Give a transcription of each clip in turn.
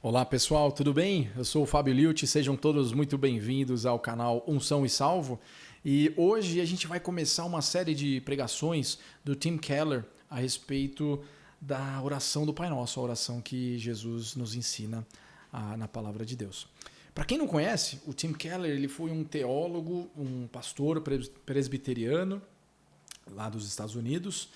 Olá pessoal, tudo bem? Eu sou o Fábio Liut, sejam todos muito bem-vindos ao canal Unção e Salvo. E hoje a gente vai começar uma série de pregações do Tim Keller a respeito da oração do Pai Nosso, a oração que Jesus nos ensina na Palavra de Deus. Para quem não conhece, o Tim Keller ele foi um teólogo, um pastor presbiteriano lá dos Estados Unidos,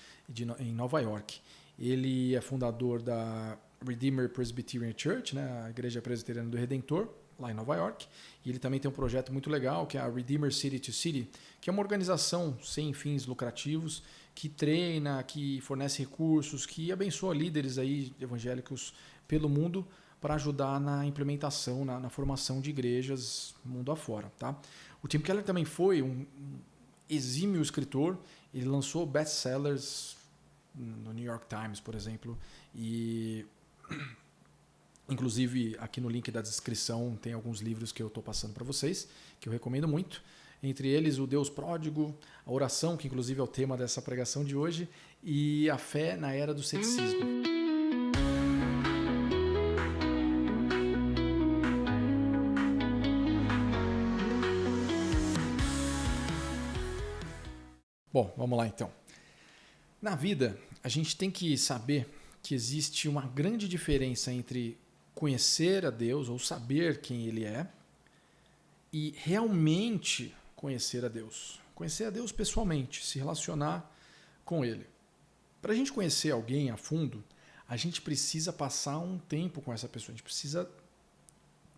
em Nova York. Ele é fundador da Redeemer Presbyterian Church, né, a Igreja Presbiteriana do Redentor, lá em Nova York. E ele também tem um projeto muito legal, que é a Redeemer City to City, que é uma organização sem fins lucrativos, que treina, que fornece recursos, que abençoa líderes aí evangélicos pelo mundo para ajudar na implementação, na formação de igrejas mundo afora. Tá? O Tim Keller também foi um exímio escritor, ele lançou best-sellers no New York Times, por exemplo, e inclusive aqui no link da descrição tem alguns livros que eu estou passando para vocês, que eu recomendo muito, entre eles o Deus Pródigo, a oração, que inclusive é o tema dessa pregação de hoje, e a fé na era do ceticismo. Bom, vamos lá então. Na vida, a gente tem que saber que existe uma grande diferença entre conhecer a Deus ou saber quem Ele é e realmente conhecer a Deus. Conhecer a Deus pessoalmente, se relacionar com Ele. Para a gente conhecer alguém a fundo, a gente precisa passar um tempo com essa pessoa, a gente precisa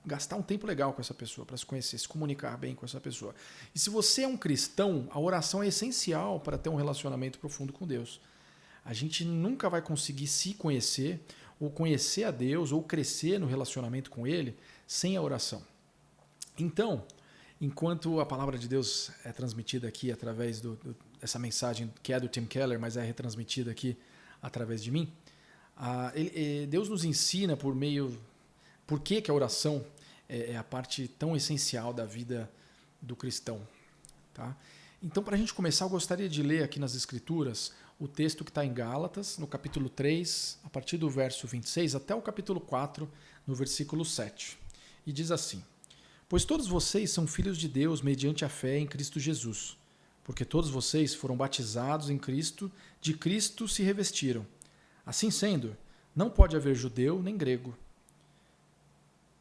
gastar um tempo legal com essa pessoa para se conhecer, se comunicar bem com essa pessoa. E se você é um cristão, a oração é essencial para ter um relacionamento profundo com Deus. A gente nunca vai conseguir se conhecer, ou conhecer a Deus, ou crescer no relacionamento com Ele, sem a oração. Então, enquanto a palavra de Deus é transmitida aqui através dessa mensagem que é do Tim Keller, mas é retransmitida aqui através de mim, Deus nos ensina por que a oração é a parte tão essencial da vida do cristão. Tá? Então, para a gente começar, eu gostaria de ler aqui nas Escrituras o texto que está em Gálatas, no capítulo 3, a partir do verso 26 até o capítulo 4, no versículo 7. E diz assim: Pois todos vocês são filhos de Deus mediante a fé em Cristo Jesus, porque todos vocês foram batizados em Cristo, de Cristo se revestiram. Assim sendo, não pode haver judeu nem grego,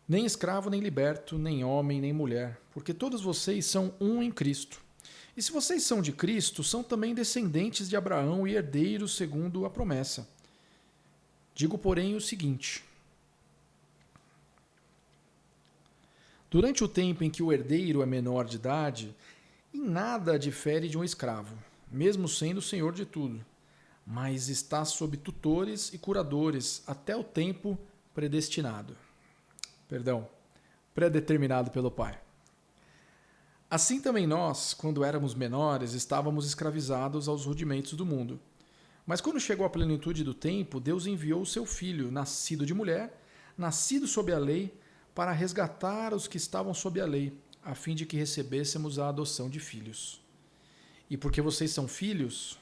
nem escravo nem liberto, nem homem nem mulher, porque todos vocês são um em Cristo. E se vocês são de Cristo, são também descendentes de Abraão e herdeiros segundo a promessa. Digo, porém, o seguinte: durante o tempo em que o herdeiro é menor de idade, em nada difere de um escravo, mesmo sendo senhor de tudo, mas está sob tutores e curadores até o tempo predeterminado pelo Pai. Assim também nós, quando éramos menores, estávamos escravizados aos rudimentos do mundo. Mas quando chegou a plenitude do tempo, Deus enviou o seu Filho, nascido de mulher, nascido sob a lei, para resgatar os que estavam sob a lei, a fim de que recebêssemos a adoção de filhos. E porque vocês são filhos,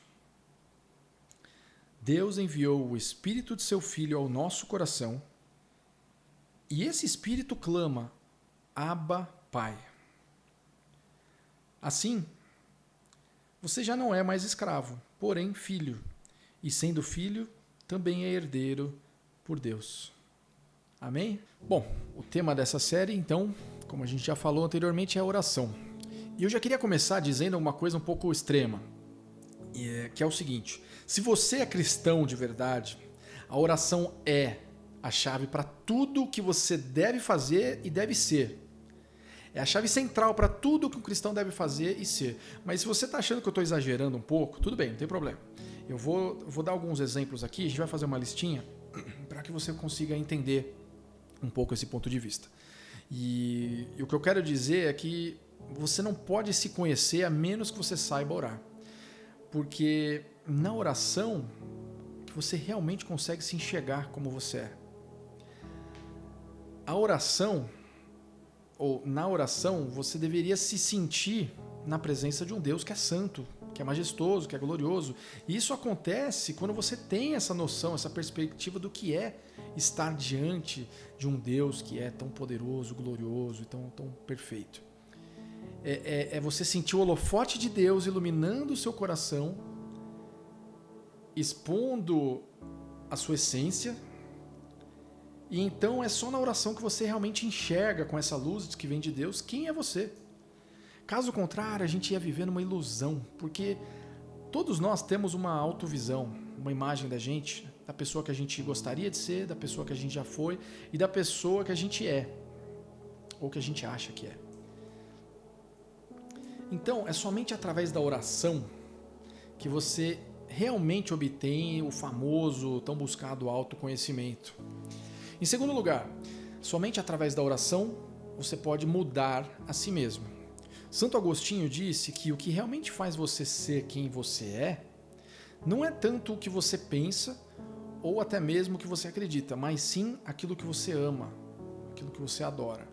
Deus enviou o Espírito de seu Filho ao nosso coração, e esse Espírito clama: Abba, Pai. Assim, você já não é mais escravo, porém filho, e sendo filho, também é herdeiro por Deus. Amém? Bom, o tema dessa série, então, como a gente já falou anteriormente, é a oração. E eu já queria começar dizendo uma coisa um pouco extrema, que é o seguinte: se você é cristão de verdade, a oração é a chave para tudo que você deve fazer e deve ser. É a chave central para tudo que um cristão deve fazer e ser. Mas se você está achando que eu estou exagerando um pouco, tudo bem, não tem problema. Eu vou dar alguns exemplos aqui, a gente vai fazer uma listinha para que você consiga entender um pouco esse ponto de vista. E o que eu quero dizer é que você não pode se conhecer a menos que você saiba orar. Porque na oração que você realmente consegue se enxergar como você é. Na oração, você deveria se sentir na presença de um Deus que é santo, que é majestoso, que é glorioso. E isso acontece quando você tem essa noção, essa perspectiva do que é estar diante de um Deus que é tão poderoso, glorioso e tão perfeito. É você sentir o holofote de Deus iluminando o seu coração, expondo a sua essência, e então é só na oração que você realmente enxerga com essa luz que vem de Deus quem é você. Caso contrário, a gente ia viver numa ilusão, porque todos nós temos uma autovisão, uma imagem da gente, da pessoa que a gente gostaria de ser, da pessoa que a gente já foi e da pessoa que a gente é, ou que a gente acha que é. Então, é somente através da oração que você realmente obtém o famoso, tão buscado autoconhecimento. Em segundo lugar, somente através da oração você pode mudar a si mesmo. Santo Agostinho disse que o que realmente faz você ser quem você é, não é tanto o que você pensa ou até mesmo o que você acredita, mas sim aquilo que você ama, aquilo que você adora.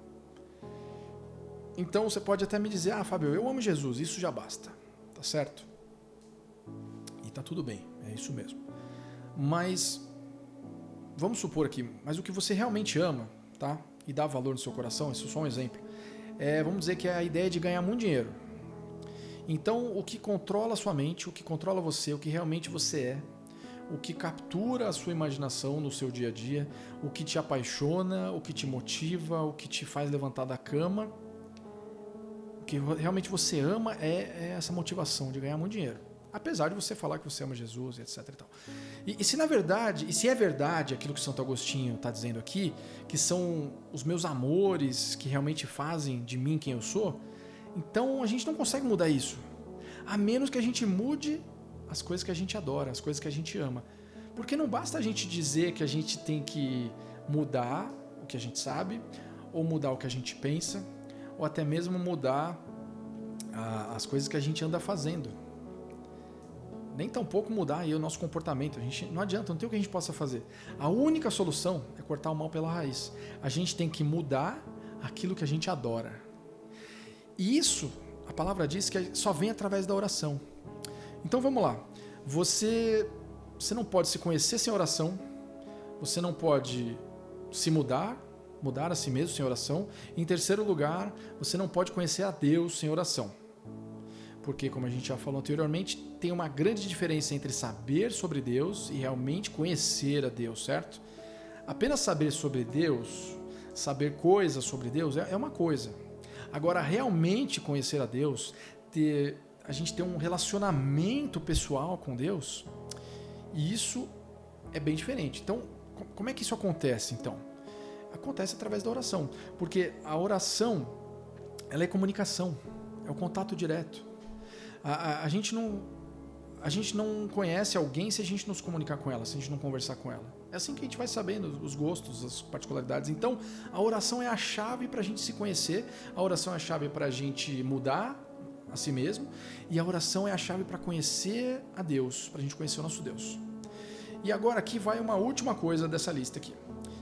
Então você pode até me dizer, Fábio, eu amo Jesus, isso já basta, tá certo? E tá tudo bem, é isso mesmo. Mas, vamos supor aqui, mas o que você realmente ama, tá? E dá valor no seu coração, isso é só um exemplo. Vamos dizer que é a ideia de ganhar muito dinheiro. Então, o que controla a sua mente, o que controla você, o que realmente você é, o que captura a sua imaginação no seu dia a dia, o que te apaixona, o que te motiva, o que te faz levantar da cama, o que realmente você ama é essa motivação de ganhar muito dinheiro. Apesar de você falar que você ama Jesus, etc. E tal. E se é verdade aquilo que Santo Agostinho está dizendo aqui, que são os meus amores que realmente fazem de mim quem eu sou, então a gente não consegue mudar isso. A menos que a gente mude as coisas que a gente adora, as coisas que a gente ama. Porque não basta a gente dizer que a gente tem que mudar o que a gente sabe, ou mudar o que a gente pensa, ou até mesmo mudar as coisas que a gente anda fazendo. Nem tampouco mudar aí o nosso comportamento. Não adianta, não tem o que a gente possa fazer. A única solução é cortar o mal pela raiz. A gente tem que mudar aquilo que a gente adora. E isso, a palavra diz que só vem através da oração. Então vamos lá. Você não pode se conhecer sem oração. Você não pode se mudar a si mesmo sem oração. Em terceiro lugar, você não pode conhecer a Deus sem oração. Porque, como a gente já falou anteriormente, tem uma grande diferença entre saber sobre Deus e realmente conhecer a Deus, certo? Apenas saber sobre Deus, saber coisas sobre Deus é uma coisa. Agora, realmente conhecer a Deus, a gente ter um relacionamento pessoal com Deus, e isso é bem diferente. Então, como é que isso acontece, então? Acontece através da oração, porque a oração, ela é comunicação, é o contato direto. A gente não conhece alguém se a gente não se comunicar com ela, se a gente não conversar com ela. É assim que a gente vai sabendo os gostos, as particularidades. Então, a oração é a chave para a gente se conhecer, a oração é a chave para a gente mudar a si mesmo, e a oração é a chave para conhecer a Deus, para a gente conhecer o nosso Deus. E agora aqui vai uma última coisa dessa lista aqui.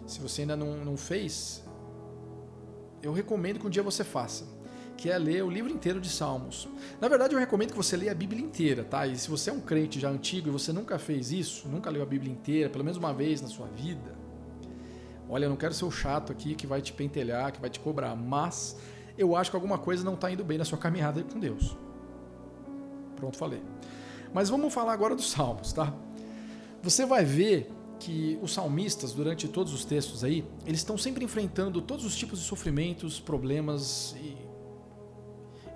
Se você ainda não fez, eu recomendo que um dia você faça, que é ler o livro inteiro de Salmos. Na verdade, eu recomendo que você leia a Bíblia inteira, tá? E se você é um crente já antigo e você nunca fez isso, nunca leu a Bíblia inteira, pelo menos uma vez na sua vida, olha, eu não quero ser o chato aqui que vai te pentelhar, que vai te cobrar, mas eu acho que alguma coisa não está indo bem na sua caminhada com Deus. Pronto, falei. Mas vamos falar agora dos Salmos, tá? Você vai ver que os salmistas, durante todos os textos aí, eles estão sempre enfrentando todos os tipos de sofrimentos, problemas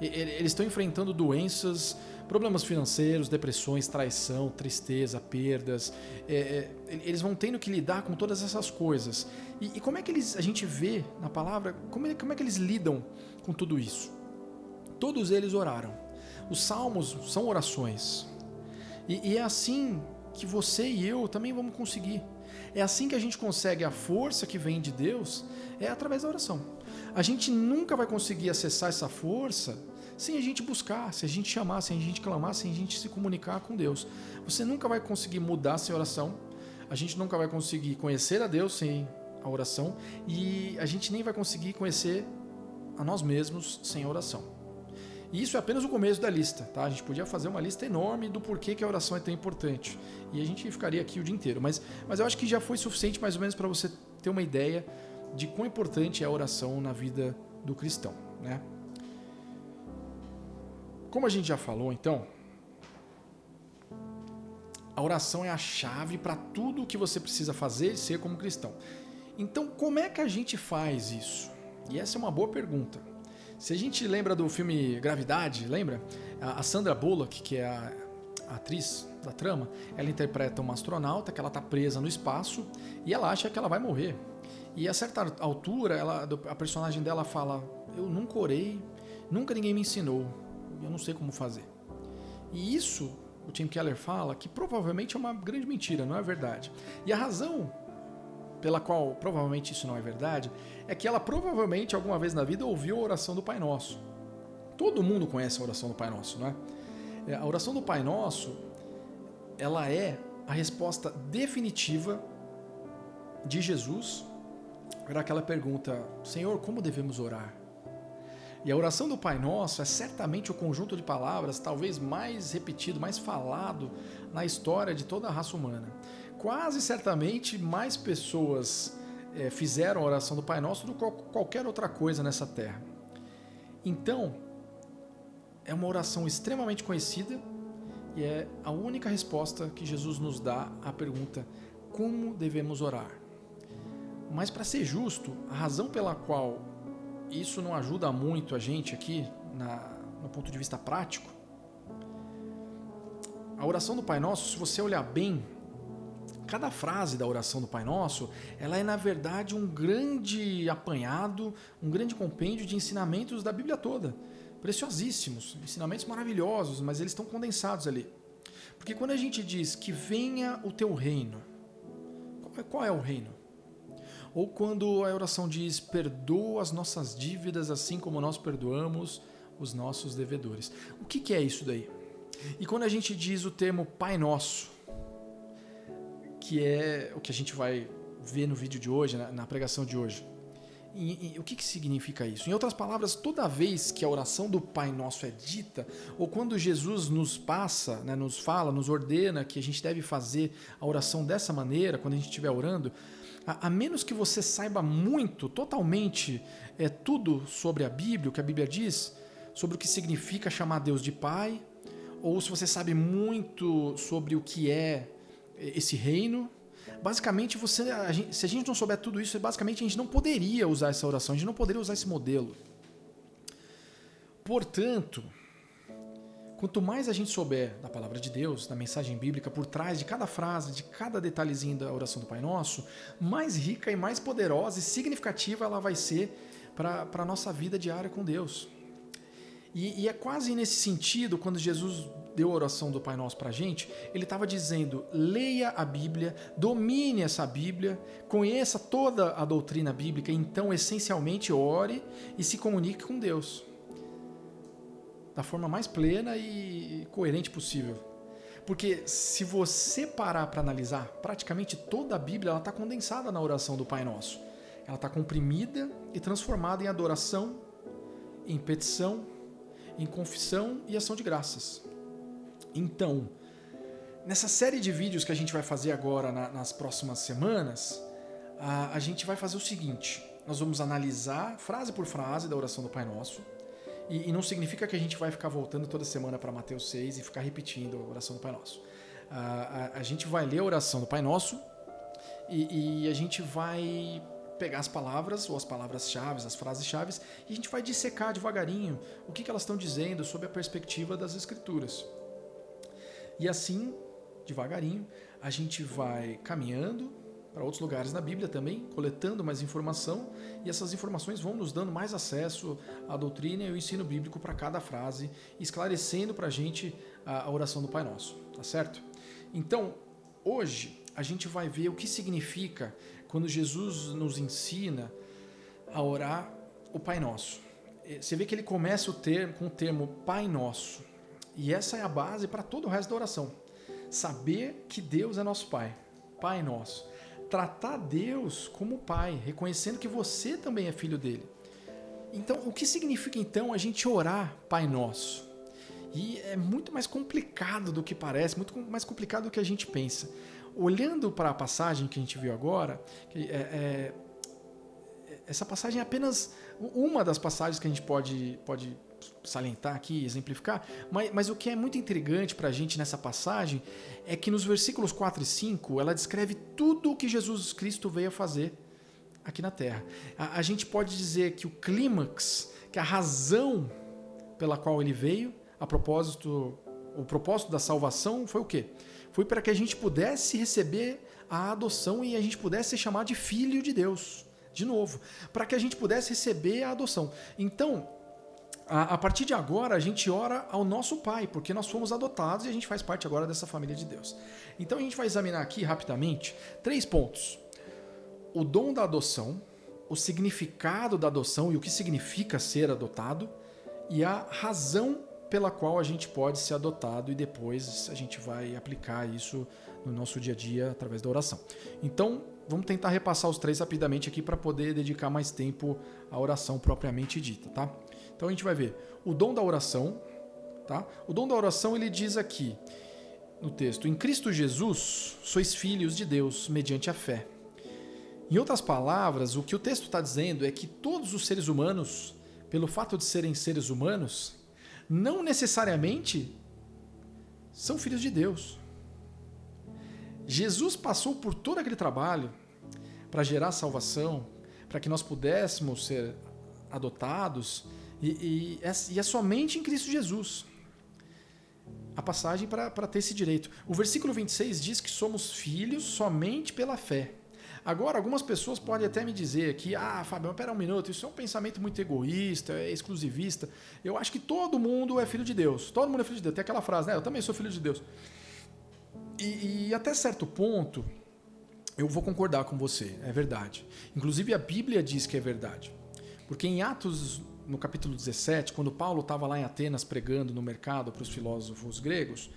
eles estão enfrentando doenças, problemas financeiros, depressões, traição, tristeza, perdas. Eles vão tendo que lidar com todas essas coisas. E como é que a gente vê na palavra, como é que eles lidam com tudo isso? Todos eles oraram. Os salmos são orações. E é assim que você e eu também vamos conseguir. É assim que a gente consegue a força que vem de Deus, é através da oração. A gente nunca vai conseguir acessar essa força sem a gente buscar, sem a gente chamar, sem a gente clamar, sem a gente se comunicar com Deus. Você nunca vai conseguir mudar sem oração, a gente nunca vai conseguir conhecer a Deus sem a oração, e a gente nem vai conseguir conhecer a nós mesmos sem a oração. E isso é apenas o começo da lista, tá? A gente podia fazer uma lista enorme do porquê que a oração é tão importante. E a gente ficaria aqui o dia inteiro. Mas eu acho que já foi suficiente mais ou menos para você ter uma ideia de quão importante é a oração na vida do cristão, né? Como a gente já falou, então, a oração é a chave para tudo o que você precisa fazer e ser como cristão. Então, como é que a gente faz isso? E essa é uma boa pergunta. Se a gente lembra do filme Gravidade, lembra? A Sandra Bullock, que é a atriz da trama, ela interpreta uma astronauta que ela está presa no espaço e ela acha que ela vai morrer. E a certa altura, a personagem dela fala: eu nunca orei, nunca ninguém me ensinou, eu não sei como fazer. E isso, o Tim Keller fala que provavelmente é uma grande mentira, não é verdade. E a razão pela qual provavelmente isso não é verdade é que ela provavelmente alguma vez na vida ouviu a oração do Pai Nosso. Todo mundo conhece a oração do Pai Nosso, não é? A oração do Pai Nosso, ela é a resposta definitiva de Jesus para aquela pergunta: Senhor, como devemos orar? E a oração do Pai Nosso é certamente o conjunto de palavras talvez mais repetido, mais falado na história de toda a raça humana. Quase certamente mais pessoas fizeram a oração do Pai Nosso do que qualquer outra coisa nessa terra. Então, é uma oração extremamente conhecida e é a única resposta que Jesus nos dá à pergunta: como devemos orar? Mas, para ser justo, a razão pela qual isso não ajuda muito a gente aqui, no ponto de vista prático, a oração do Pai Nosso, se você olhar bem, cada frase da oração do Pai Nosso, ela é na verdade um grande apanhado, um grande compêndio de ensinamentos da Bíblia toda, preciosíssimos, ensinamentos maravilhosos, mas eles estão condensados ali. Porque quando a gente diz que venha o teu reino, qual é o reino? Ou quando a oração diz: perdoa as nossas dívidas assim como nós perdoamos os nossos devedores. O que é isso daí? E quando a gente diz o termo Pai Nosso, que é o que a gente vai ver no vídeo de hoje, na pregação de hoje, e o que significa isso? Em outras palavras, toda vez que a oração do Pai Nosso é dita, ou quando Jesus nos passa, né, nos fala, nos ordena que a gente deve fazer a oração dessa maneira, quando a gente estiver orando, a menos que você saiba muito, totalmente, tudo sobre a Bíblia, o que a Bíblia diz, sobre o que significa chamar Deus de Pai, ou se você sabe muito sobre o que é esse reino, basicamente, se a gente não souber tudo isso, basicamente a gente não poderia usar essa oração, a gente não poderia usar esse modelo. Portanto, quanto mais a gente souber da palavra de Deus, da mensagem bíblica por trás de cada frase, de cada detalhezinho da oração do Pai Nosso, mais rica e mais poderosa e significativa ela vai ser para a nossa vida diária com Deus. E é quase nesse sentido, quando Jesus deu a oração do Pai Nosso para a gente, ele estava dizendo: leia a Bíblia, domine essa Bíblia, conheça toda a doutrina bíblica, então essencialmente ore e se comunique com Deus da forma mais plena e coerente possível. Porque se você parar para analisar, praticamente toda a Bíblia está condensada na oração do Pai Nosso. Ela está comprimida e transformada em adoração, em petição, em confissão e ação de graças. Então, nessa série de vídeos que a gente vai fazer agora nas próximas semanas, a gente vai fazer o seguinte: nós vamos analisar frase por frase da oração do Pai Nosso. E não significa que a gente vai ficar voltando toda semana para Mateus 6 e ficar repetindo a oração do Pai Nosso. A gente vai ler a oração do Pai Nosso e a gente vai pegar as palavras, ou as palavras-chave, as frases-chave, e a gente vai dissecar devagarinho o que elas estão dizendo sob a perspectiva das Escrituras. E assim, devagarinho, a gente vai caminhando para outros lugares na Bíblia também, coletando mais informação, e essas informações vão nos dando mais acesso à doutrina e ao ensino bíblico para cada frase, esclarecendo para a gente a oração do Pai Nosso, tá certo? Então, hoje a gente vai ver o que significa quando Jesus nos ensina a orar o Pai Nosso. Você vê que ele começa com o termo Pai Nosso, e essa é a base para todo o resto da oração. Saber que Deus é nosso Pai, Pai Nosso. Tratar Deus como Pai, reconhecendo que você também é filho dele. Então, o que significa então a gente orar Pai Nosso? E é muito mais complicado do que parece, muito mais complicado do que a gente pensa. Olhando para a passagem que a gente viu agora, essa passagem é apenas uma das passagens que a gente pode salientar aqui, exemplificar, mas o que é muito intrigante para a gente nessa passagem é que nos versículos 4 e 5 ela descreve tudo o que Jesus Cristo veio a fazer aqui na Terra. A gente pode dizer que o clímax, que a razão pela qual ele veio, o propósito da salvação foi o quê? Foi para que a gente pudesse receber a adoção e a gente pudesse ser chamado de filho de Deus, de novo, para que a gente pudesse receber a adoção. Então, a partir de agora, a gente ora ao nosso Pai, porque nós fomos adotados e a gente faz parte agora dessa família de Deus. Então, a gente vai examinar aqui rapidamente 3 pontos. O dom da adoção, o significado da adoção e o que significa ser adotado, e a razão pela qual a gente pode ser adotado, e depois a gente vai aplicar isso no nosso dia a dia através da oração. Então, vamos tentar repassar os 3 rapidamente aqui para poder dedicar mais tempo à oração propriamente dita, tá? Então a gente vai ver o dom da oração, tá? O dom da oração ele diz aqui no texto: em Cristo Jesus sois filhos de Deus mediante a fé. Em outras palavras, o que o texto está dizendo é que todos os seres humanos, pelo fato de serem seres humanos, não necessariamente são filhos de Deus. Jesus passou por todo aquele trabalho para gerar salvação, para que nós pudéssemos ser adotados, e é somente em Cristo Jesus a passagem para ter esse direito. O versículo 26 diz que somos filhos somente pela fé. Agora, algumas pessoas podem até me dizer que, Fábio, espera um minuto, isso é um pensamento muito egoísta, é exclusivista. Eu acho que todo mundo é filho de Deus. Todo mundo é filho de Deus. Tem aquela frase, né? Eu também sou filho de Deus. E até certo ponto, eu vou concordar com você, é verdade. Inclusive, a Bíblia diz que é verdade. Porque em Atos, no capítulo 17, quando Paulo estava lá em Atenas pregando no mercado para os filósofos gregos,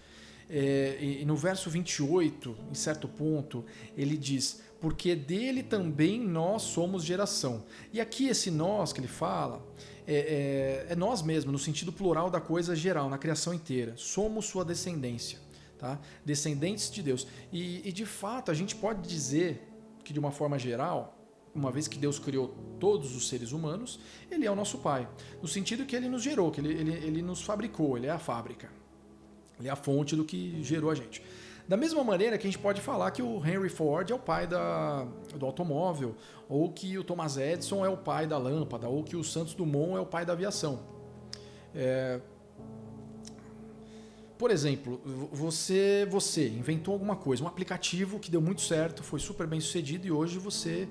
e no verso 28, em certo ponto, ele diz: porque dele também nós somos geração. E aqui esse nós que ele fala é nós mesmos, no sentido plural da coisa geral, na criação inteira. Somos sua descendência, tá? Descendentes de Deus. E de fato a gente pode dizer que de uma forma geral, uma vez que Deus criou todos os seres humanos, ele é o nosso pai. No sentido que ele nos gerou, que ele nos fabricou, ele é a fábrica. Ele é a fonte do que gerou a gente. Da mesma maneira que a gente pode falar que o Henry Ford é o pai do automóvel, ou que o Thomas Edison é o pai da lâmpada, ou que o Santos Dumont é o pai da aviação. Por exemplo, você inventou alguma coisa, um aplicativo que deu muito certo, foi super bem sucedido e hoje você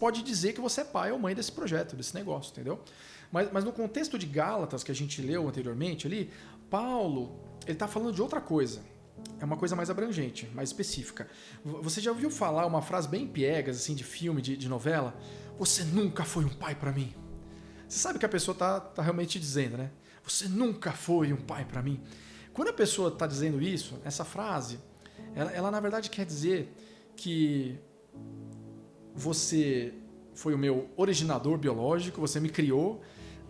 pode dizer que você é pai ou mãe desse projeto, desse negócio, entendeu? Mas no contexto de Gálatas, que a gente leu anteriormente ali, Paulo ele está falando de outra coisa. É uma coisa mais abrangente, mais específica. Você já ouviu falar uma frase bem piegas, assim, de filme, de novela? Você nunca foi um pai para mim. Você sabe que a pessoa tá realmente dizendo, né? Você nunca foi um pai para mim. Quando a pessoa está dizendo isso, essa frase, ela na verdade quer dizer que você foi o meu originador biológico, você me criou,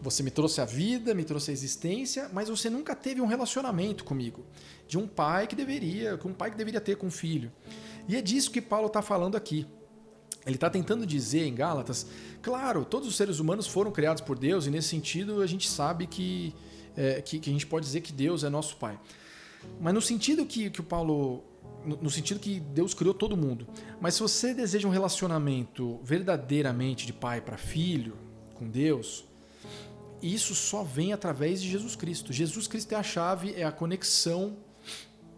você me trouxe a vida, me trouxe a existência, mas você nunca teve um relacionamento comigo, de um pai que deveria ter com um filho. E é disso que Paulo está falando aqui. Ele está tentando dizer em Gálatas, claro, todos os seres humanos foram criados por Deus, e nesse sentido a gente sabe que a gente pode dizer que Deus é nosso pai. Mas no sentido que o Paulo... No sentido que Deus criou todo mundo. Mas se você deseja um relacionamento verdadeiramente de pai para filho com Deus, isso só vem através de Jesus Cristo. Jesus Cristo é a chave, é a conexão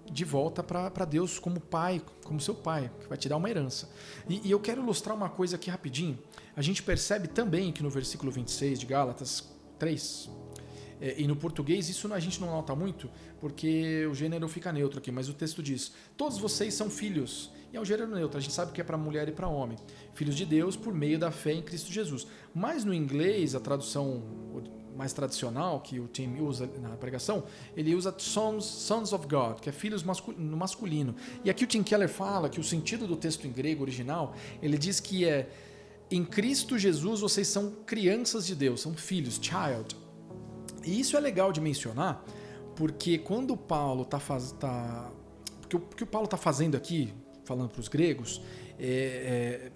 de volta para Deus como pai, como seu pai, que vai te dar uma herança. E eu quero ilustrar uma coisa aqui rapidinho. A gente percebe também que no versículo 26 de Gálatas 3... E no português isso a gente não nota muito, porque o gênero fica neutro aqui, mas o texto diz: todos vocês são filhos. E é um gênero neutro, a gente sabe que é para mulher e para homem. Filhos de Deus por meio da fé em Cristo Jesus. Mas no inglês, a tradução mais tradicional, que o Tim usa na pregação, ele usa sons of God, que é filhos no masculino. E aqui o Tim Keller fala que o sentido do texto em grego original, ele diz que em Cristo Jesus vocês são crianças de Deus, são filhos, child. E isso é legal de mencionar, porque quando o Paulo porque o que o Paulo está fazendo aqui, falando para os gregos, é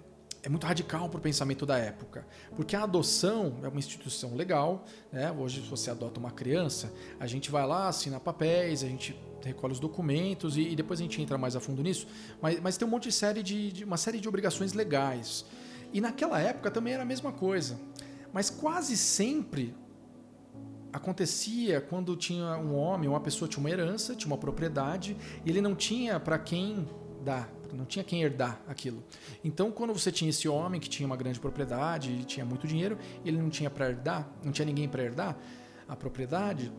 muito radical para o pensamento da época. Porque a adoção é uma instituição legal, né? Hoje, se você adota uma criança, a gente vai lá, assina papéis, a gente recolhe os documentos e depois a gente entra mais a fundo nisso. Mas tem uma série de obrigações legais. E naquela época também era a mesma coisa. Mas quase sempre acontecia quando tinha um homem, uma pessoa tinha uma herança, tinha uma propriedade, e ele não tinha para quem dar, não tinha quem herdar aquilo. Então, quando você tinha esse homem que tinha uma grande propriedade e tinha muito dinheiro, ele não tinha para herdar, não tinha ninguém para herdar a propriedade,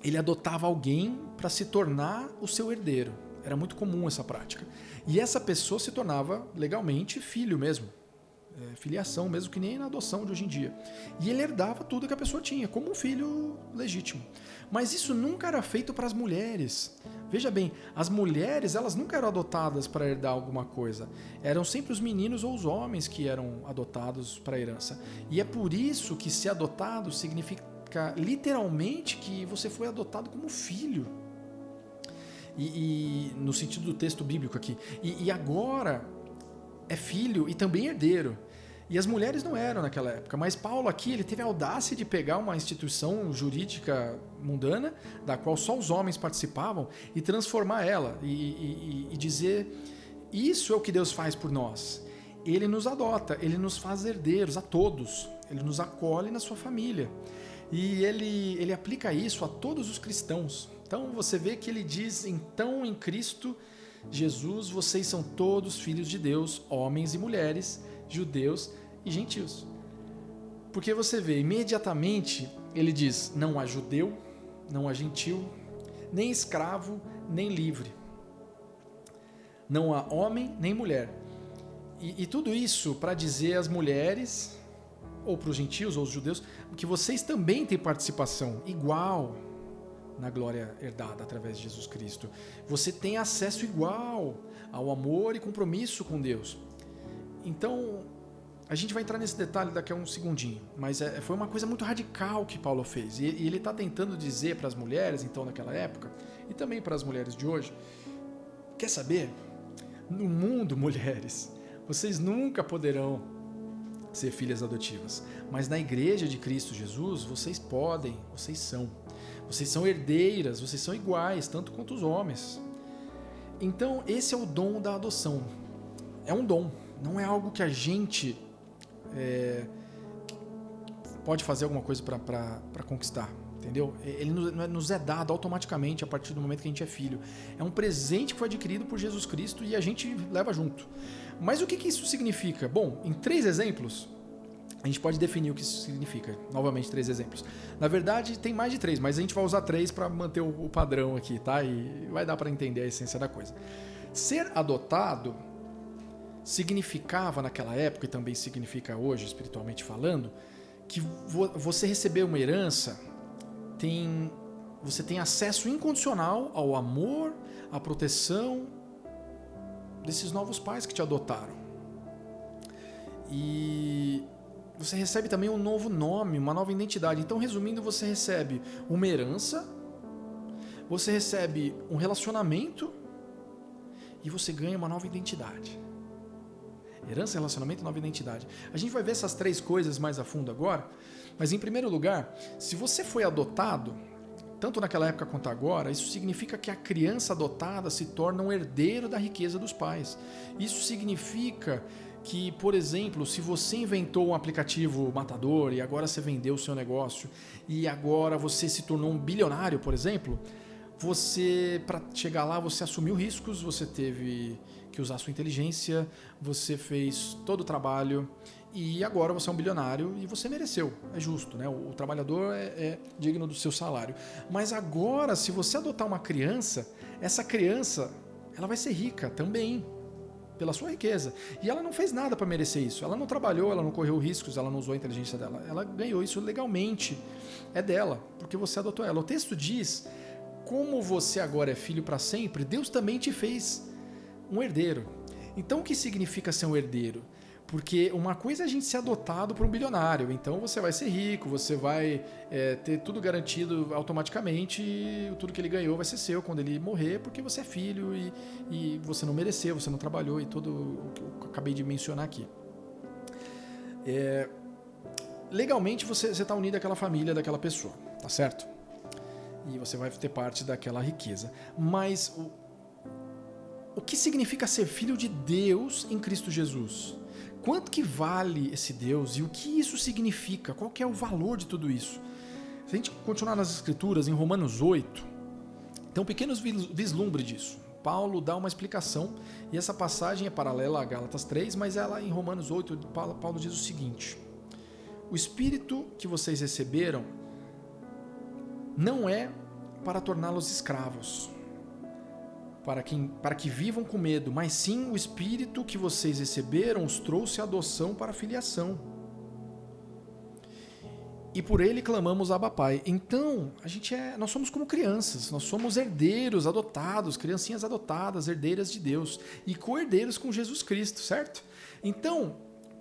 ele adotava alguém para se tornar o seu herdeiro. Era muito comum essa prática. E essa pessoa se tornava legalmente filho mesmo. Filiação, mesmo que nem na adoção de hoje em dia. E ele herdava tudo que a pessoa tinha, como um filho legítimo. Mas isso nunca era feito para as mulheres. Veja bem, as mulheres elas nunca eram adotadas para herdar alguma coisa. Eram sempre os meninos ou os homens que eram adotados para a herança. E é por isso que ser adotado significa literalmente que você foi adotado como filho. E no sentido do texto bíblico aqui. E agora é filho e também herdeiro. E as mulheres não eram naquela época, mas Paulo aqui ele teve a audácia de pegar uma instituição jurídica mundana, da qual só os homens participavam, e transformar ela, e dizer, isso é o que Deus faz por nós. Ele nos adota, ele nos faz herdeiros a todos, ele nos acolhe na sua família. E ele aplica isso a todos os cristãos. Então você vê que ele diz, então em Cristo Jesus, vocês são todos filhos de Deus, homens e mulheres, judeus e gentios. Porque você vê, imediatamente, ele diz, não há judeu, não há gentil, nem escravo, nem livre. Não há homem, nem mulher. E tudo isso para dizer às mulheres, ou para os gentios, ou os judeus, que vocês também têm participação igual na glória herdada através de Jesus Cristo. Você tem acesso igual ao amor e compromisso com Deus. Então, a gente vai entrar nesse detalhe daqui a um segundinho, mas foi uma coisa muito radical que Paulo fez. E ele está tentando dizer para as mulheres, então, naquela época, e também para as mulheres de hoje, quer saber? No mundo, mulheres, vocês nunca poderão ser filhas adotivas, mas na igreja de Cristo Jesus, vocês podem, vocês são. Vocês são herdeiras, vocês são iguais, tanto quanto os homens. Então, esse é o dom da adoção. É um dom, não é algo que a gente pode fazer alguma coisa para conquistar, entendeu? Ele nos é dado automaticamente a partir do momento que a gente é filho. É um presente que foi adquirido por Jesus Cristo e a gente leva junto. Mas o que isso significa? Bom, em 3 exemplos, a gente pode definir o que isso significa. Novamente, 3 exemplos. Na verdade, tem mais de 3, mas a gente vai usar 3 para manter o padrão aqui, tá? E vai dar para entender a essência da coisa. Ser adotado significava naquela época, e também significa hoje, espiritualmente falando, que você receber uma herança, você tem acesso incondicional ao amor, à proteção desses novos pais que te adotaram. E você recebe também um novo nome, uma nova identidade. Então, resumindo, você recebe uma herança, você recebe um relacionamento e você ganha uma nova identidade. Herança, relacionamento e nova identidade. A gente vai ver essas 3 coisas mais a fundo agora, mas em primeiro lugar, se você foi adotado, tanto naquela época quanto agora, isso significa que a criança adotada se torna um herdeiro da riqueza dos pais. Isso significa que, por exemplo, se você inventou um aplicativo matador e agora você vendeu o seu negócio e agora você se tornou um bilionário, por exemplo, para chegar lá, você assumiu riscos, você teve que usar sua inteligência, você fez todo o trabalho e agora você é um bilionário e você mereceu, é justo, né? O trabalhador é digno do seu salário. Mas agora, se você adotar uma criança, essa criança ela vai ser rica também. pela sua riqueza. E ela não fez nada para merecer isso. Ela não trabalhou, ela não correu riscos, ela não usou a inteligência dela. Ela ganhou isso legalmente. É dela, porque você adotou ela. O texto diz, como você agora é filho para sempre, Deus também te fez um herdeiro. Então o que significa ser um herdeiro? Porque uma coisa é a gente ser adotado por um bilionário, então você vai ser rico, você vai ter tudo garantido automaticamente, e tudo que ele ganhou vai ser seu quando ele morrer, porque você é filho e você não mereceu, você não trabalhou e tudo o que eu acabei de mencionar aqui. Legalmente você está unido àquela família daquela pessoa, tá certo? E você vai ter parte daquela riqueza. Mas o que significa ser filho de Deus em Cristo Jesus? Quanto que vale esse Deus e o que isso significa? Qual que é o valor de tudo isso? Se a gente continuar nas Escrituras, em Romanos 8, tem um pequeno vislumbre disso. Paulo dá uma explicação e essa passagem é paralela a Gálatas 3, mas ela em Romanos 8, Paulo diz o seguinte: o Espírito que vocês receberam não é para torná-los escravos, para que vivam com medo, mas sim o Espírito que vocês receberam os trouxe a adoção para a filiação. E por ele clamamos Abba Pai. Então, nós somos como crianças, nós somos herdeiros adotados, criancinhas adotadas, herdeiras de Deus e co-herdeiros com Jesus Cristo, certo? Então,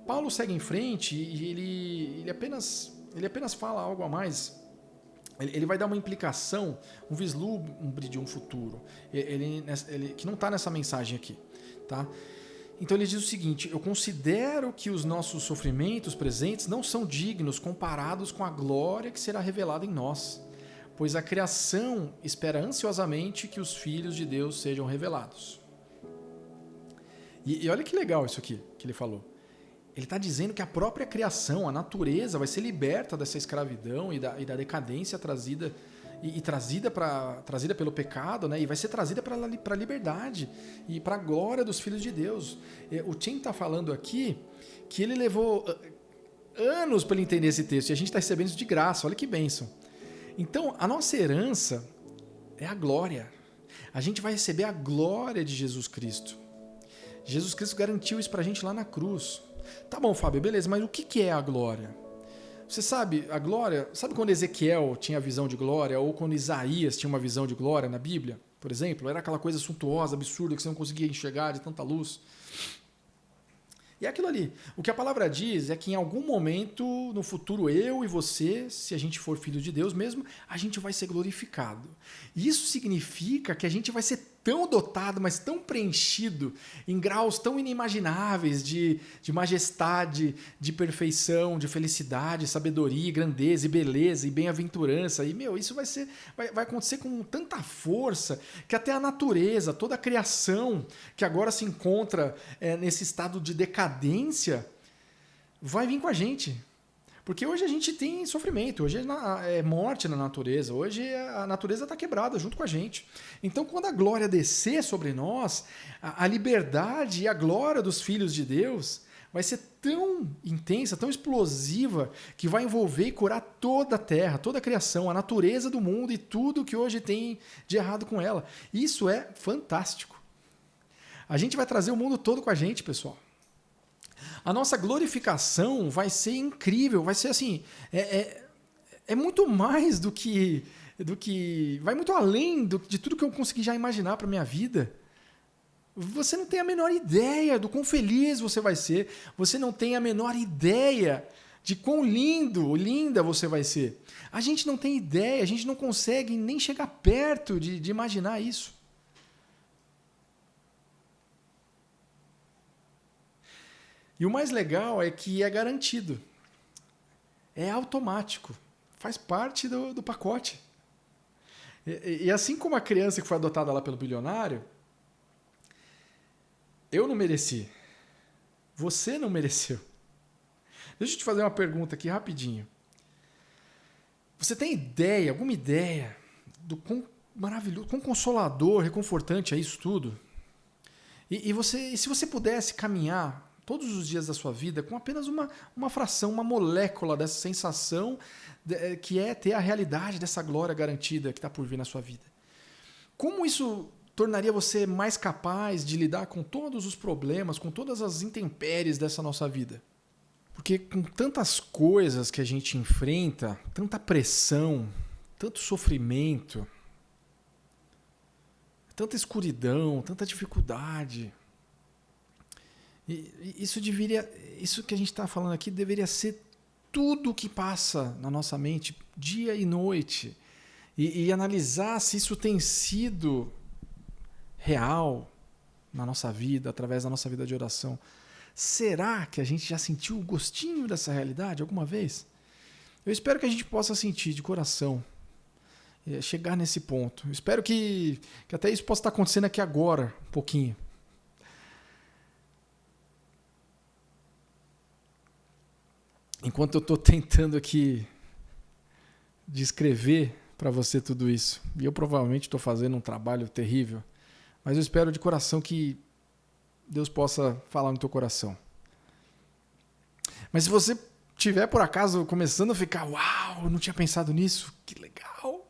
Paulo segue em frente e ele apenas fala algo a mais. Ele vai dar uma implicação, um vislumbre de um futuro, que não está nessa mensagem aqui. Tá? Então ele diz o seguinte: eu considero que os nossos sofrimentos presentes não são dignos comparados com a glória que será revelada em nós, pois a criação espera ansiosamente que os filhos de Deus sejam revelados. E olha que legal isso aqui que ele falou. Ele está dizendo que a própria criação, a natureza, vai ser liberta dessa escravidão e da decadência trazida pelo pecado, né? E vai ser trazida para a liberdade e para a glória dos filhos de Deus. O Tim está falando aqui que ele levou anos para ele entender esse texto e a gente está recebendo isso de graça. Olha que bênção. Então, a nossa herança é a glória. A gente vai receber a glória de Jesus Cristo. Jesus Cristo garantiu isso para a gente lá na cruz. Tá bom, Fábio, beleza, mas o que é a glória? Você sabe, a glória... Sabe quando Ezequiel tinha a visão de glória ou quando Isaías tinha uma visão de glória na Bíblia, por exemplo? Era aquela coisa suntuosa, absurda, que você não conseguia enxergar de tanta luz. E é aquilo ali. O que a palavra diz é que em algum momento, no futuro, eu e você, se a gente for filho de Deus mesmo, a gente vai ser glorificado. E isso significa que a gente vai ser tão dotado, mas tão preenchido, em graus tão inimagináveis de majestade, de perfeição, de felicidade, sabedoria, grandeza, e beleza, e bem-aventurança. E, isso vai acontecer com tanta força que até a natureza, toda a criação que agora se encontra nesse estado de decadência, vai vir com a gente. Porque hoje a gente tem sofrimento, hoje é morte na natureza, hoje a natureza está quebrada junto com a gente. Então, quando a glória descer sobre nós, a liberdade e a glória dos filhos de Deus vai ser tão intensa, tão explosiva, que vai envolver e curar toda a terra, toda a criação, a natureza do mundo e tudo que hoje tem de errado com ela. Isso é fantástico. A gente vai trazer o mundo todo com a gente, pessoal. A nossa glorificação vai ser incrível, vai ser assim, é muito mais do que vai muito além de tudo que eu consegui já imaginar para minha vida. Você não tem a menor ideia do quão feliz você vai ser, você não tem a menor ideia de quão linda você vai ser. A gente não tem ideia, a gente não consegue nem chegar perto de imaginar isso. E o mais legal é que é garantido, é automático, faz parte do pacote. E assim como a criança que foi adotada lá pelo bilionário, eu não mereci, você não mereceu. Deixa eu te fazer uma pergunta aqui rapidinho. Você tem alguma ideia do quão maravilhoso, quão consolador, reconfortante é isso tudo? E se você pudesse caminhar todos os dias da sua vida com apenas uma fração, uma molécula dessa sensação que é ter a realidade dessa glória garantida que está por vir na sua vida. Como isso tornaria você mais capaz de lidar com todos os problemas, com todas as intempéries dessa nossa vida. Porque com tantas coisas que a gente enfrenta, tanta pressão, tanto sofrimento, tanta escuridão, tanta dificuldade, isso que a gente está falando aqui deveria ser tudo o que passa na nossa mente dia e noite e analisar se isso tem sido real na nossa vida, através da nossa vida de oração. Será que a gente já sentiu o gostinho dessa realidade alguma vez? Eu espero que a gente possa sentir de coração, chegar nesse ponto. Eu espero que até isso possa estar acontecendo aqui agora, um pouquinho. Enquanto eu estou tentando aqui descrever para você tudo isso, e eu provavelmente estou fazendo um trabalho terrível, mas eu espero de coração que Deus possa falar no teu coração. Mas se você estiver, por acaso, começando a ficar, uau, eu não tinha pensado nisso, que legal.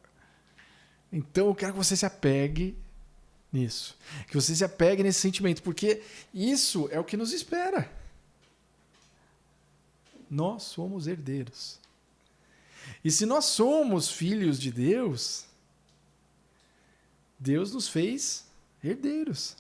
Então eu quero que você se apegue nisso. Que você se apegue nesse sentimento, porque isso é o que nos espera. Nós somos herdeiros. E se nós somos filhos de Deus, Deus nos fez herdeiros.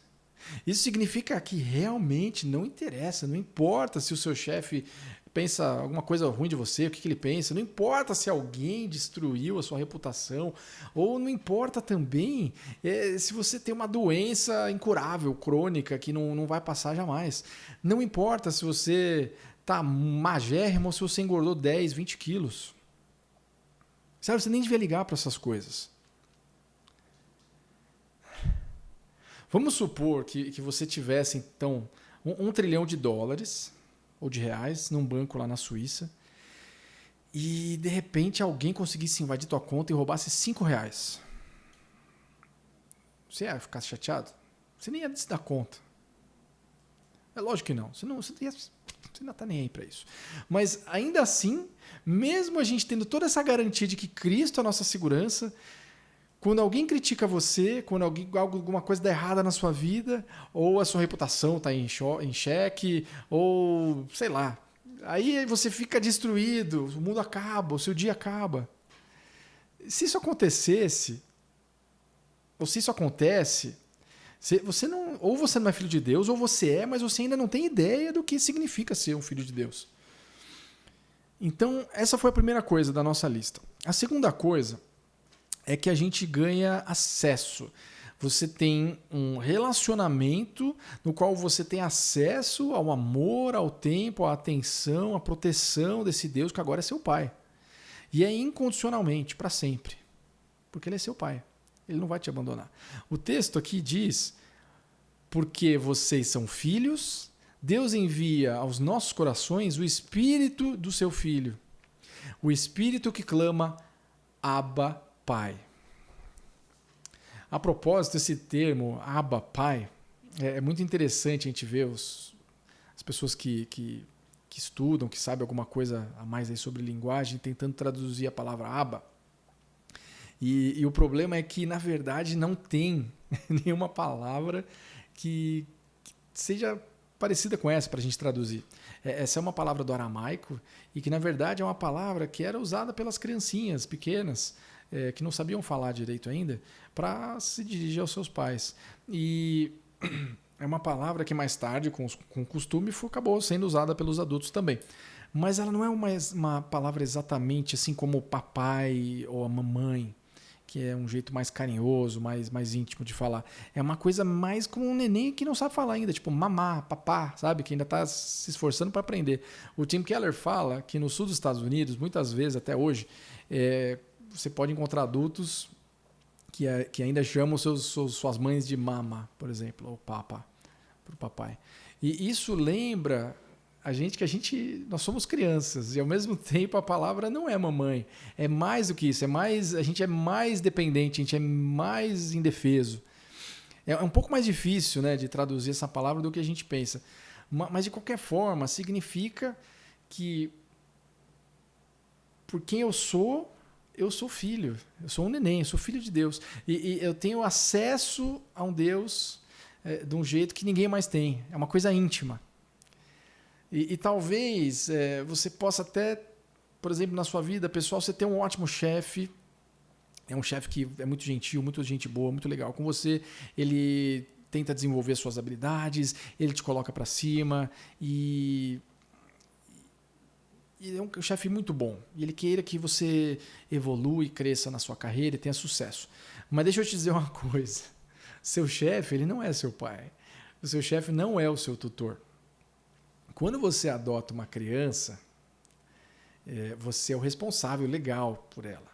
Isso significa que realmente não interessa, não importa se o seu chefe pensa alguma coisa ruim de você, o que ele pensa, não importa se alguém destruiu a sua reputação, ou não importa também se você tem uma doença incurável, crônica, que não vai passar jamais. Não importa se você está magérrimo ou se você engordou 10, 20 quilos. Sabe, você nem devia ligar para essas coisas. Vamos supor que você tivesse, então, $1 trilhão ou de reais num banco lá na Suíça e, de repente, alguém conseguisse invadir tua conta e roubasse R$5. Você ia ficar chateado? Você nem ia se dar conta. É lógico que não. Você não está nem aí para isso. Mas, ainda assim, mesmo a gente tendo toda essa garantia de que Cristo é a nossa segurança, quando alguém critica você, quando alguma coisa dá errada na sua vida, ou a sua reputação está em xeque, ou sei lá, aí você fica destruído, o mundo acaba, o seu dia acaba. Se isso acontecesse, ou se isso acontece, ou você não é filho de Deus, ou você é, mas você ainda não tem ideia do que significa ser um filho de Deus. Então, essa foi a primeira coisa da nossa lista. A segunda coisa é que a gente ganha acesso. Você tem um relacionamento no qual você tem acesso ao amor, ao tempo, à atenção, à proteção desse Deus que agora é seu pai. E é incondicionalmente, para sempre. Porque ele é seu pai. Ele não vai te abandonar. O texto aqui diz, porque vocês são filhos, Deus envia aos nossos corações o Espírito do seu Filho. O Espírito que clama, Abba, Pai. A propósito, esse termo, Abba, Pai, é muito interessante a gente ver as pessoas que estudam, que sabem alguma coisa a mais aí sobre linguagem, tentando traduzir a palavra Abba. E o problema é que, na verdade, não tem nenhuma palavra que seja parecida com essa para a gente traduzir. Essa é uma palavra do aramaico e que, na verdade, é uma palavra que era usada pelas criancinhas pequenas, que não sabiam falar direito ainda, para se dirigir aos seus pais. E é uma palavra que mais tarde, com costume, acabou sendo usada pelos adultos também. Mas ela não é uma palavra exatamente assim como o papai ou a mamãe, que é um jeito mais carinhoso, mais íntimo de falar. É uma coisa mais como um neném que não sabe falar ainda, tipo mamá, papá, sabe? Que ainda está se esforçando para aprender. O Tim Keller fala que no sul dos Estados Unidos, muitas vezes, até hoje, você pode encontrar adultos que ainda chamam suas mães de mama, por exemplo, ou papa, para o papai. E isso lembra a gente que nós somos crianças e, ao mesmo tempo, a palavra não é mamãe. É mais do que isso. A gente é mais dependente, a gente é mais indefeso. É um pouco mais difícil, né, de traduzir essa palavra do que a gente pensa. Mas, de qualquer forma, significa que, por quem eu sou, eu sou filho, eu sou um neném, eu sou filho de Deus. E eu tenho acesso a um Deus de um jeito que ninguém mais tem. É uma coisa íntima. E talvez você possa até, por exemplo, na sua vida pessoal, você ter um ótimo chefe. É um chefe que é muito gentil, muito gente boa, muito legal com você. Ele tenta desenvolver suas habilidades, ele te coloca para cima e é um chefe muito bom. E ele queira que você evolua e cresça na sua carreira e tenha sucesso. Mas deixa eu te dizer uma coisa. Seu chefe, ele não é seu pai. O seu chefe não é o seu tutor. Quando você adota uma criança, você é o responsável legal por ela.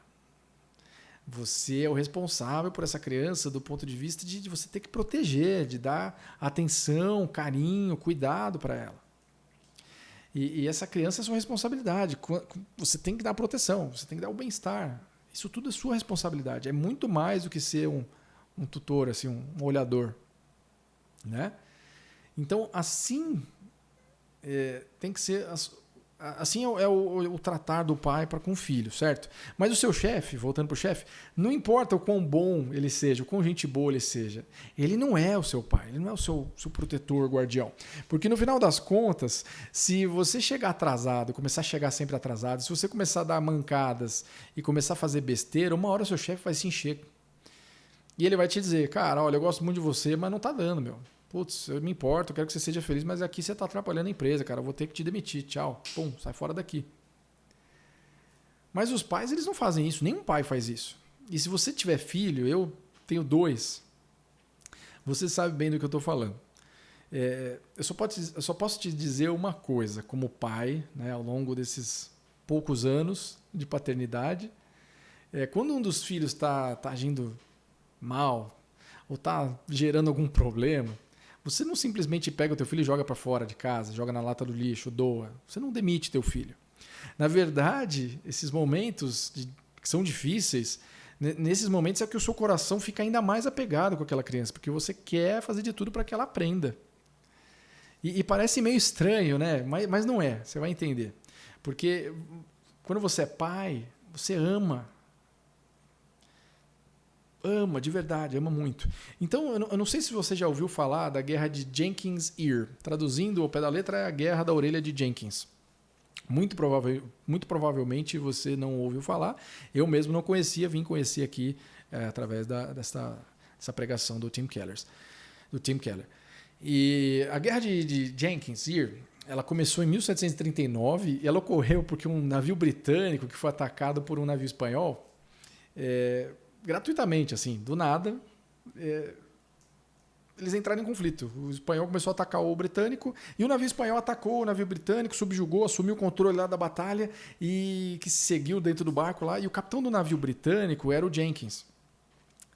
Você é o responsável por essa criança do ponto de vista de você ter que proteger, de dar atenção, carinho, cuidado para ela. E essa criança é sua responsabilidade. Você tem que dar proteção, você tem que dar o bem-estar. Isso tudo é sua responsabilidade. É muito mais do que ser um tutor, assim, um olhador. Né? Então, assim, tem que ser... Assim é o tratar do pai para com o filho, certo? Mas o seu chefe, voltando para o chefe, não importa o quão bom ele seja, o quão gente boa ele seja, ele não é o seu pai, ele não é o seu protetor, guardião. Porque no final das contas, se você chegar atrasado, começar a chegar sempre atrasado, se você começar a dar mancadas e começar a fazer besteira, uma hora o seu chefe vai se encher. E ele vai te dizer, cara, olha, eu gosto muito de você, mas não tá dando, meu. Putz, eu me importo, eu quero que você seja feliz, mas aqui você está atrapalhando a empresa, cara. Eu vou ter que te demitir. Tchau. Pum, sai fora daqui. Mas os pais, eles não fazem isso. Nenhum pai faz isso. E se você tiver filho, eu tenho 2, você sabe bem do que eu estou falando. Eu só posso te dizer uma coisa, como pai, né, ao longo desses poucos anos de paternidade. Quando um dos filhos está agindo mal ou está gerando algum problema, você não simplesmente pega o teu filho e joga para fora de casa, joga na lata do lixo, doa. Você não demite teu filho. Na verdade, esses momentos que são difíceis, nesses momentos é que o seu coração fica ainda mais apegado com aquela criança, porque você quer fazer de tudo para que ela aprenda. E parece meio estranho, né? Mas não é, você vai entender. Porque quando você é pai, você ama. Ama, de verdade, ama muito. Então, eu não sei se você já ouviu falar da guerra de Jenkins Ear. Traduzindo ao pé da letra, é a guerra da orelha de Jenkins. Muito provavelmente você não ouviu falar. Eu mesmo não conhecia, vim conhecer aqui através dessa pregação do Tim Keller. E a guerra de Jenkins Ear, ela começou em 1739 e ela ocorreu porque um navio britânico que foi atacado por um navio espanhol... gratuitamente, assim, do nada, eles entraram em conflito. O espanhol começou a atacar o britânico e o navio espanhol atacou o navio britânico, subjugou, assumiu o controle lá da batalha e que seguiu dentro do barco lá. E o capitão do navio britânico era o Jenkins.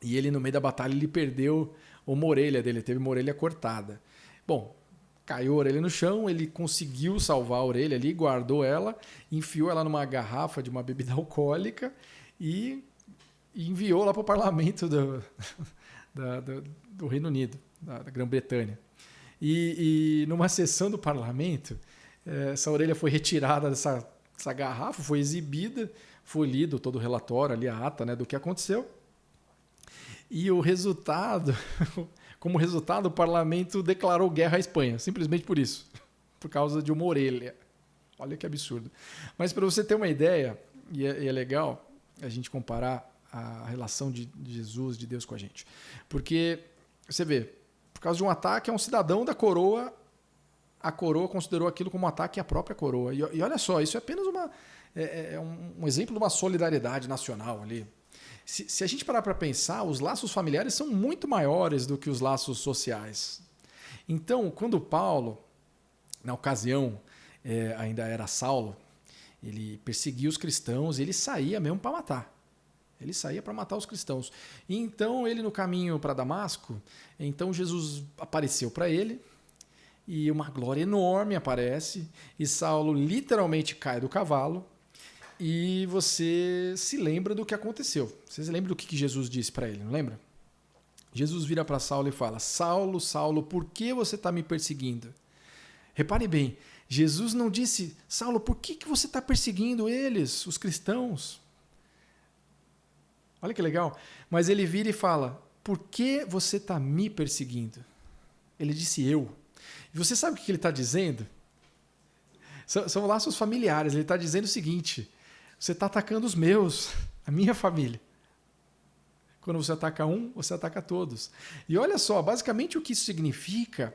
E ele, no meio da batalha, ele perdeu uma orelha dele, teve uma orelha cortada. Bom, caiu a orelha no chão, ele conseguiu salvar a orelha ali, guardou ela, enfiou ela numa garrafa de uma bebida alcoólica e enviou lá para o parlamento do Reino Unido, da Grã-Bretanha. E numa sessão do parlamento, essa orelha foi retirada dessa garrafa, foi exibida, foi lido todo o relatório, ali a ata, né, do que aconteceu. E o resultado, como resultado, o parlamento declarou guerra à Espanha, simplesmente por isso, por causa de uma orelha. Olha que absurdo. Mas para você ter uma ideia, e é legal a gente comparar a relação de Jesus, de Deus com a gente. Porque, você vê, por causa de um ataque a um cidadão da coroa, a coroa considerou aquilo como um ataque à própria coroa. E olha só, isso é apenas um exemplo de uma solidariedade nacional ali. Se a gente parar para pensar, os laços familiares são muito maiores do que os laços sociais. Então, quando Paulo, na ocasião, ainda era Saulo, ele perseguia os cristãos e ele saía mesmo para matar. Ele saía para matar os cristãos. E então, ele no caminho para Damasco, então Jesus apareceu para ele e uma glória enorme aparece e Saulo literalmente cai do cavalo e você se lembra do que aconteceu. Você se lembra do que Jesus disse para ele, não lembra? Jesus vira para Saulo e fala: Saulo, Saulo, por que você está me perseguindo? Repare bem, Jesus não disse: Saulo, por que você está perseguindo eles, os cristãos? Olha que legal. Mas ele vira e fala, por que você está me perseguindo? Ele disse eu. E você sabe o que ele está dizendo? São laços familiares. Ele está dizendo o seguinte, você está atacando os meus, a minha família. Quando você ataca um, você ataca todos. E olha só, basicamente o que isso significa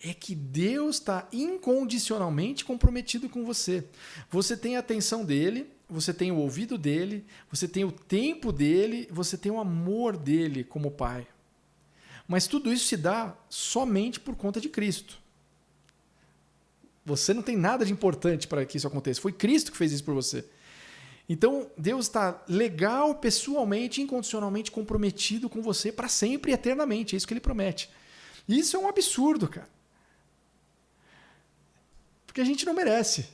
é que Deus está incondicionalmente comprometido com você. Você tem a atenção dele, você tem o ouvido dele, você tem o tempo dele, você tem o amor dele como pai. Mas tudo isso se dá somente por conta de Cristo. Você não tem nada de importante para que isso aconteça. Foi Cristo que fez isso por você. Então, Deus está legal, pessoalmente, incondicionalmente comprometido com você para sempre e eternamente. É isso que ele promete. E isso é um absurdo, cara. Porque a gente não merece.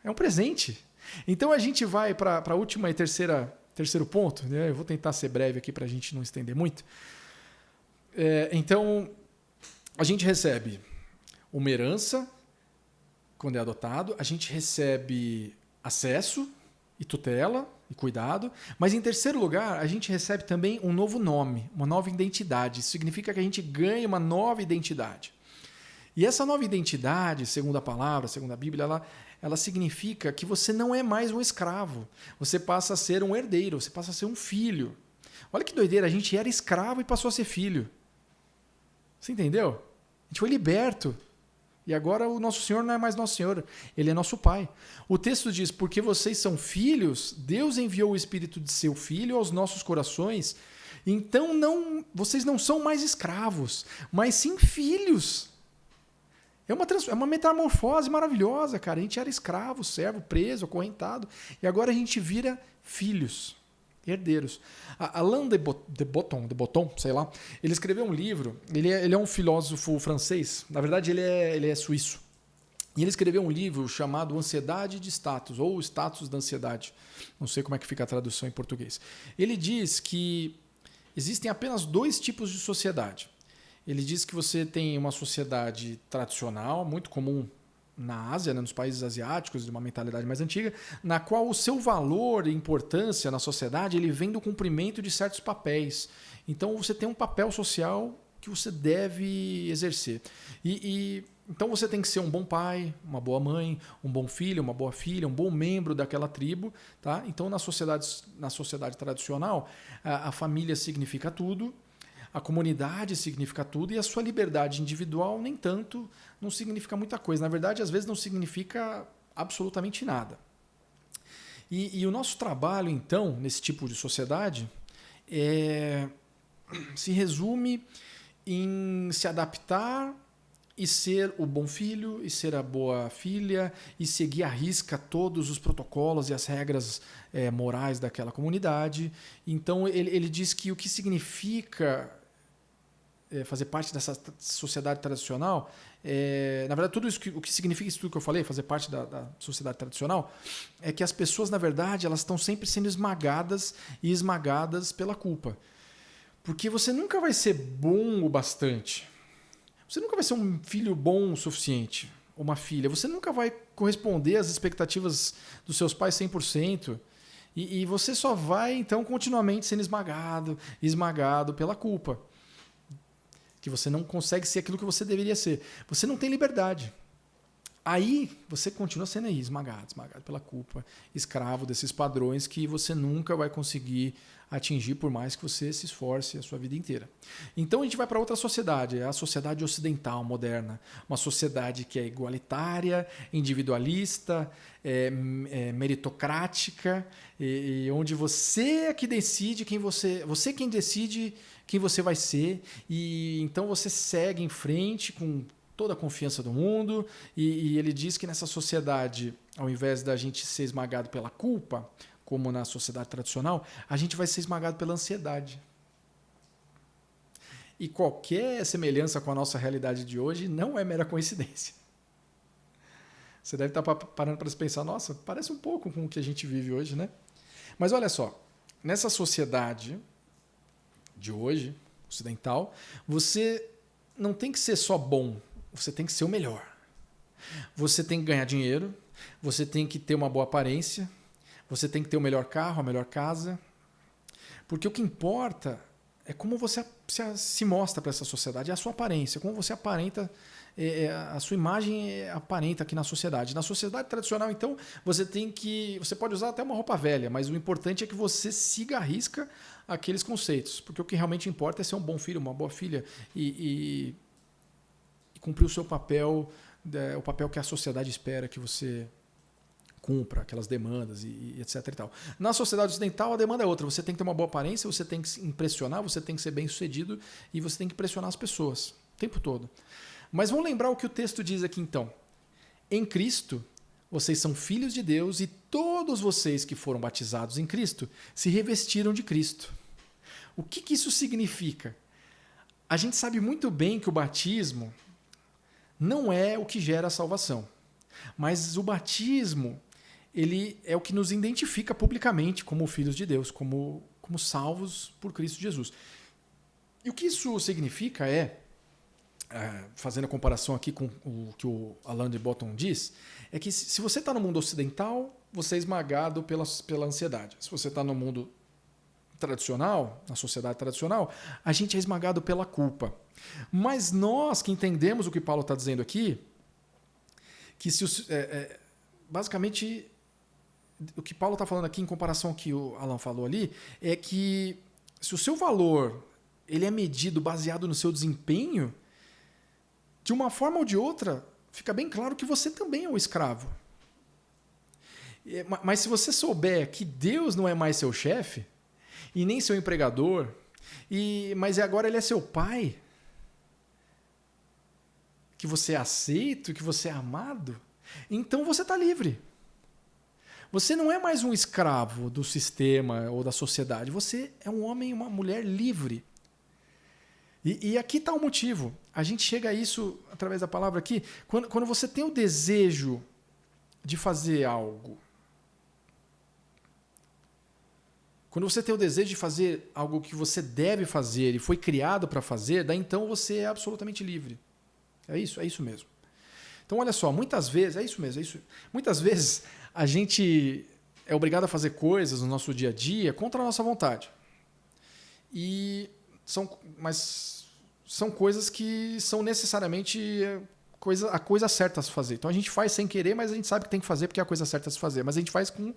É um presente. Então, a gente vai para a última e terceiro ponto. Né? Eu vou tentar ser breve aqui para a gente não estender muito. Então, a gente recebe uma herança quando é adotado. A gente recebe acesso e tutela e cuidado. Mas, em terceiro lugar, a gente recebe também um novo nome, uma nova identidade. Isso significa que a gente ganha uma nova identidade. E essa nova identidade, segundo a palavra, segundo a Bíblia, ela significa que você não é mais um escravo. Você passa a ser um herdeiro, você passa a ser um filho. Olha que doideira, a gente era escravo e passou a ser filho. Você entendeu? A gente foi liberto. E agora o nosso Senhor não é mais nosso Senhor, Ele é nosso Pai. O texto diz, porque vocês são filhos, Deus enviou o Espírito de seu Filho aos nossos corações, então vocês não são mais escravos, mas sim filhos. É uma metamorfose maravilhosa, cara. A gente era escravo, servo, preso, acorrentado, e agora a gente vira filhos, herdeiros. Alain de Botton, sei lá, ele escreveu um livro, ele é um filósofo francês, na verdade ele é suíço, e ele escreveu um livro chamado Ansiedade de Status, ou Status da Ansiedade, não sei como é que fica a tradução em português. Ele diz que existem apenas 2 tipos de sociedade. Ele diz que você tem uma sociedade tradicional, muito comum na Ásia, né, nos países asiáticos, de uma mentalidade mais antiga, na qual o seu valor e importância na sociedade ele vem do cumprimento de certos papéis. Então você tem um papel social que você deve exercer. Então você tem que ser um bom pai, uma boa mãe, um bom filho, uma boa filha, um bom membro daquela tribo. Tá? Então na sociedade tradicional, a família significa tudo. A comunidade significa tudo e a sua liberdade individual, nem tanto, não significa muita coisa. Na verdade, às vezes não significa absolutamente nada. E o nosso trabalho, então, nesse tipo de sociedade, se resume em se adaptar e ser o bom filho, e ser a boa filha, e seguir à risca todos os protocolos e as regras morais daquela comunidade. Então, ele diz que o que significa fazer parte dessa sociedade tradicional, na verdade, o que significa isso tudo que eu falei, fazer parte da sociedade tradicional, é que as pessoas, na verdade, elas estão sempre sendo esmagadas e esmagadas pela culpa. Porque você nunca vai ser bom o bastante. Você nunca vai ser um filho bom o suficiente, ou uma filha. Você nunca vai corresponder às expectativas dos seus pais 100%. E você só vai, então, continuamente sendo esmagado pela culpa. Que você não consegue ser aquilo que você deveria ser. Você não tem liberdade. Aí você continua sendo aí, esmagado pela culpa, escravo desses padrões que você nunca vai conseguir atingir por mais que você se esforce a sua vida inteira. Então a gente vai para outra sociedade, é a sociedade ocidental, moderna. Uma sociedade que é igualitária, individualista, meritocrática, e onde você é que decide você quem decide quem você vai ser, e então você segue em frente com toda a confiança do mundo, e ele diz que nessa sociedade, ao invés da gente ser esmagado pela culpa, como na sociedade tradicional, a gente vai ser esmagado pela ansiedade. E qualquer semelhança com a nossa realidade de hoje não é mera coincidência. Você deve estar parando para se pensar, nossa, parece um pouco com o que a gente vive hoje, né? Mas olha só, nessa sociedade de hoje, ocidental, você não tem que ser só bom, você tem que ser o melhor. Você tem que ganhar dinheiro, você tem que ter uma boa aparência, você tem que ter o melhor carro, a melhor casa. Porque o que importa é como você se mostra para essa sociedade, é a sua aparência, como você aparenta, a sua imagem aparenta aqui na sociedade. Na sociedade tradicional, então, você pode usar até uma roupa velha, mas o importante é que você siga à risca aqueles conceitos, porque o que realmente importa é ser um bom filho, uma boa filha e cumprir o seu papel, o papel que a sociedade espera que você cumpra, aquelas demandas e etc. e tal. Na sociedade ocidental, a demanda é outra. Você tem que ter uma boa aparência, você tem que se impressionar, você tem que ser bem sucedido e você tem que pressionar as pessoas o tempo todo. Mas vamos lembrar o que o texto diz aqui então. Em Cristo, vocês são filhos de Deus e todos vocês que foram batizados em Cristo se revestiram de Cristo. O que isso significa? A gente sabe muito bem que o batismo não é o que gera a salvação. Mas o batismo, ele é o que nos identifica publicamente como filhos de Deus, como salvos por Cristo Jesus. E o que isso significa fazendo a comparação aqui com o que o Alain de Botton diz, é que se você está no mundo ocidental, você é esmagado pela ansiedade. Se você está no mundo tradicional, na sociedade tradicional, a gente é esmagado pela culpa. Mas nós que entendemos o que Paulo está dizendo aqui, que basicamente o que Paulo está falando aqui em comparação ao que o Alan falou ali, é que se o seu valor ele é medido baseado no seu desempenho, de uma forma ou de outra, fica bem claro que você também é um escravo. Mas se você souber que Deus não é mais seu chefe, e nem seu empregador, mas agora ele é seu pai, que você é aceito, que você é amado, então você está livre. Você não é mais um escravo do sistema ou da sociedade, você é um homem e uma mulher livre. E aqui está o motivo. A gente chega a isso através da palavra aqui. Quando você tem o desejo de fazer algo, quando você tem o desejo de fazer algo que você deve fazer e foi criado para fazer, daí então você é absolutamente livre. É isso mesmo. Então olha só, muitas vezes, muitas vezes a gente é obrigado a fazer coisas no nosso dia a dia contra a nossa vontade. Mas são coisas que são necessariamente a coisa certa a se fazer. Então a gente faz sem querer, mas a gente sabe que tem que fazer porque é a coisa certa a se fazer. Mas a gente faz com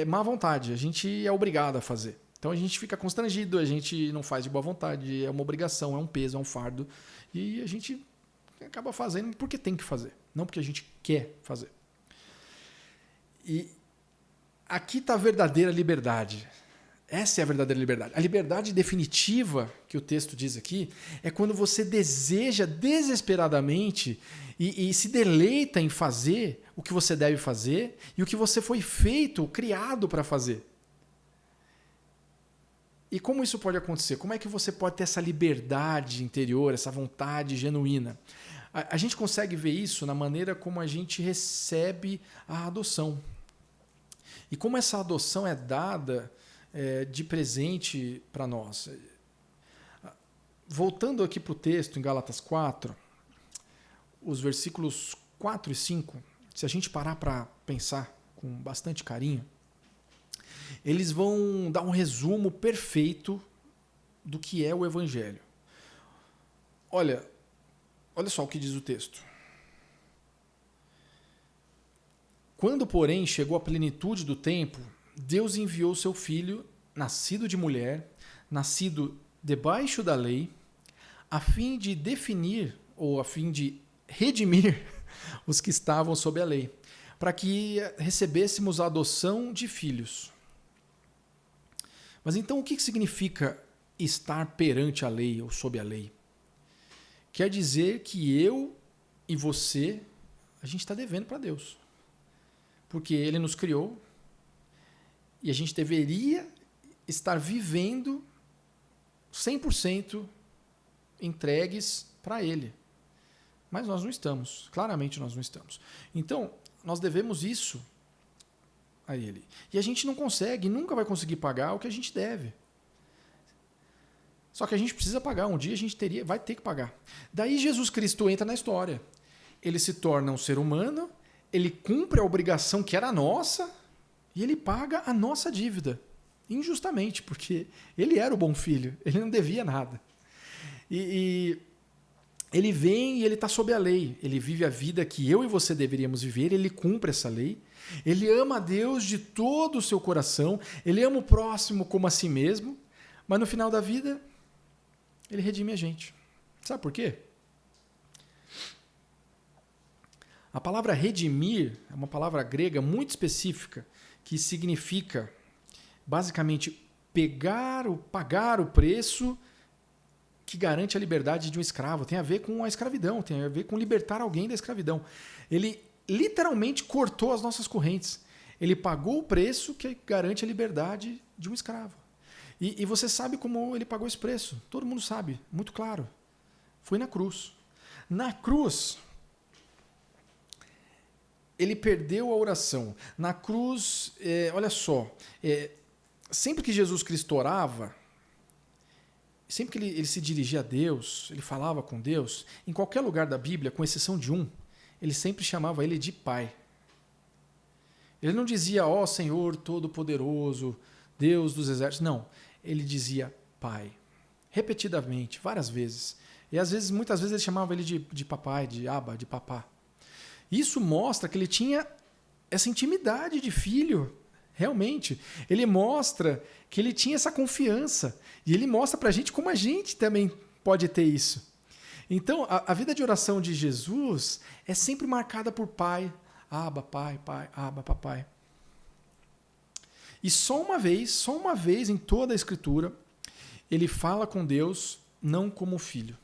má vontade, a gente é obrigado a fazer. Então a gente fica constrangido, a gente não faz de boa vontade, é uma obrigação, é um peso, é um fardo. E a gente acaba fazendo porque tem que fazer, não porque a gente quer fazer. E aqui está a verdadeira liberdade. Essa é a verdadeira liberdade. A liberdade definitiva que o texto diz aqui é quando você deseja desesperadamente e se deleita em fazer o que você deve fazer e o que você foi feito, criado para fazer. E como isso pode acontecer? Como é que você pode ter essa liberdade interior, essa vontade genuína? A gente consegue ver isso na maneira como a gente recebe a adoção. E como essa adoção é dada de presente para nós. Voltando aqui para o texto, em Gálatas 4, os versículos 4 e 5, se a gente parar para pensar com bastante carinho, eles vão dar um resumo perfeito do que é o Evangelho. Olha só o que diz o texto. Quando, porém, chegou a plenitude do tempo, Deus enviou seu Filho, nascido de mulher, nascido debaixo da lei, a fim de definir ou a fim de redimir os que estavam sob a lei, para que recebêssemos a adoção de filhos. Mas então o que significa estar perante a lei ou sob a lei? Quer dizer que eu e você, a gente está devendo para Deus. Porque Ele nos criou e a gente deveria estar vivendo 100% entregues para Ele. Mas nós não estamos. Claramente nós não estamos. Então, nós devemos isso a Ele. E a gente não consegue, nunca vai conseguir pagar o que a gente deve. Só que a gente precisa pagar. Um dia a gente vai ter que pagar. Daí Jesus Cristo entra na história. Ele se torna um ser humano, ele cumpre a obrigação que era nossa e ele paga a nossa dívida. injustamente, porque ele era o bom filho, ele não devia nada. E ele vem e ele está sob a lei, ele vive a vida que eu e você deveríamos viver, ele cumpre essa lei, ele ama a Deus de todo o seu coração, ele ama o próximo como a si mesmo, mas no final da vida, ele redime a gente. Sabe por quê? A palavra redimir é uma palavra grega muito específica que significa, basicamente, pagar o preço que garante a liberdade de um escravo. Tem a ver com a escravidão, tem a ver com libertar alguém da escravidão. Ele literalmente cortou as nossas correntes. Ele pagou o preço que garante a liberdade de um escravo. E você sabe como ele pagou esse preço. Todo mundo sabe, muito claro. Foi na cruz. Na cruz, ele perdeu a oração. Na cruz, olha só, sempre que Jesus Cristo orava, sempre que ele se dirigia a Deus, ele falava com Deus, em qualquer lugar da Bíblia, com exceção de um, ele sempre chamava ele de Pai. Ele não dizia, ó Senhor Todo-Poderoso, Deus dos Exércitos. Não, ele dizia Pai. Repetidamente, várias vezes. E às vezes, muitas vezes ele chamava ele de papai, de Abba, de papá. Isso mostra que ele tinha essa intimidade de filho, realmente. Ele mostra que ele tinha essa confiança. E ele mostra para a gente como a gente também pode ter isso. Então, a vida de oração de Jesus é sempre marcada por Pai, Abba, Pai, Pai, Abba, Papai. E só uma vez em toda a Escritura, ele fala com Deus não como filho.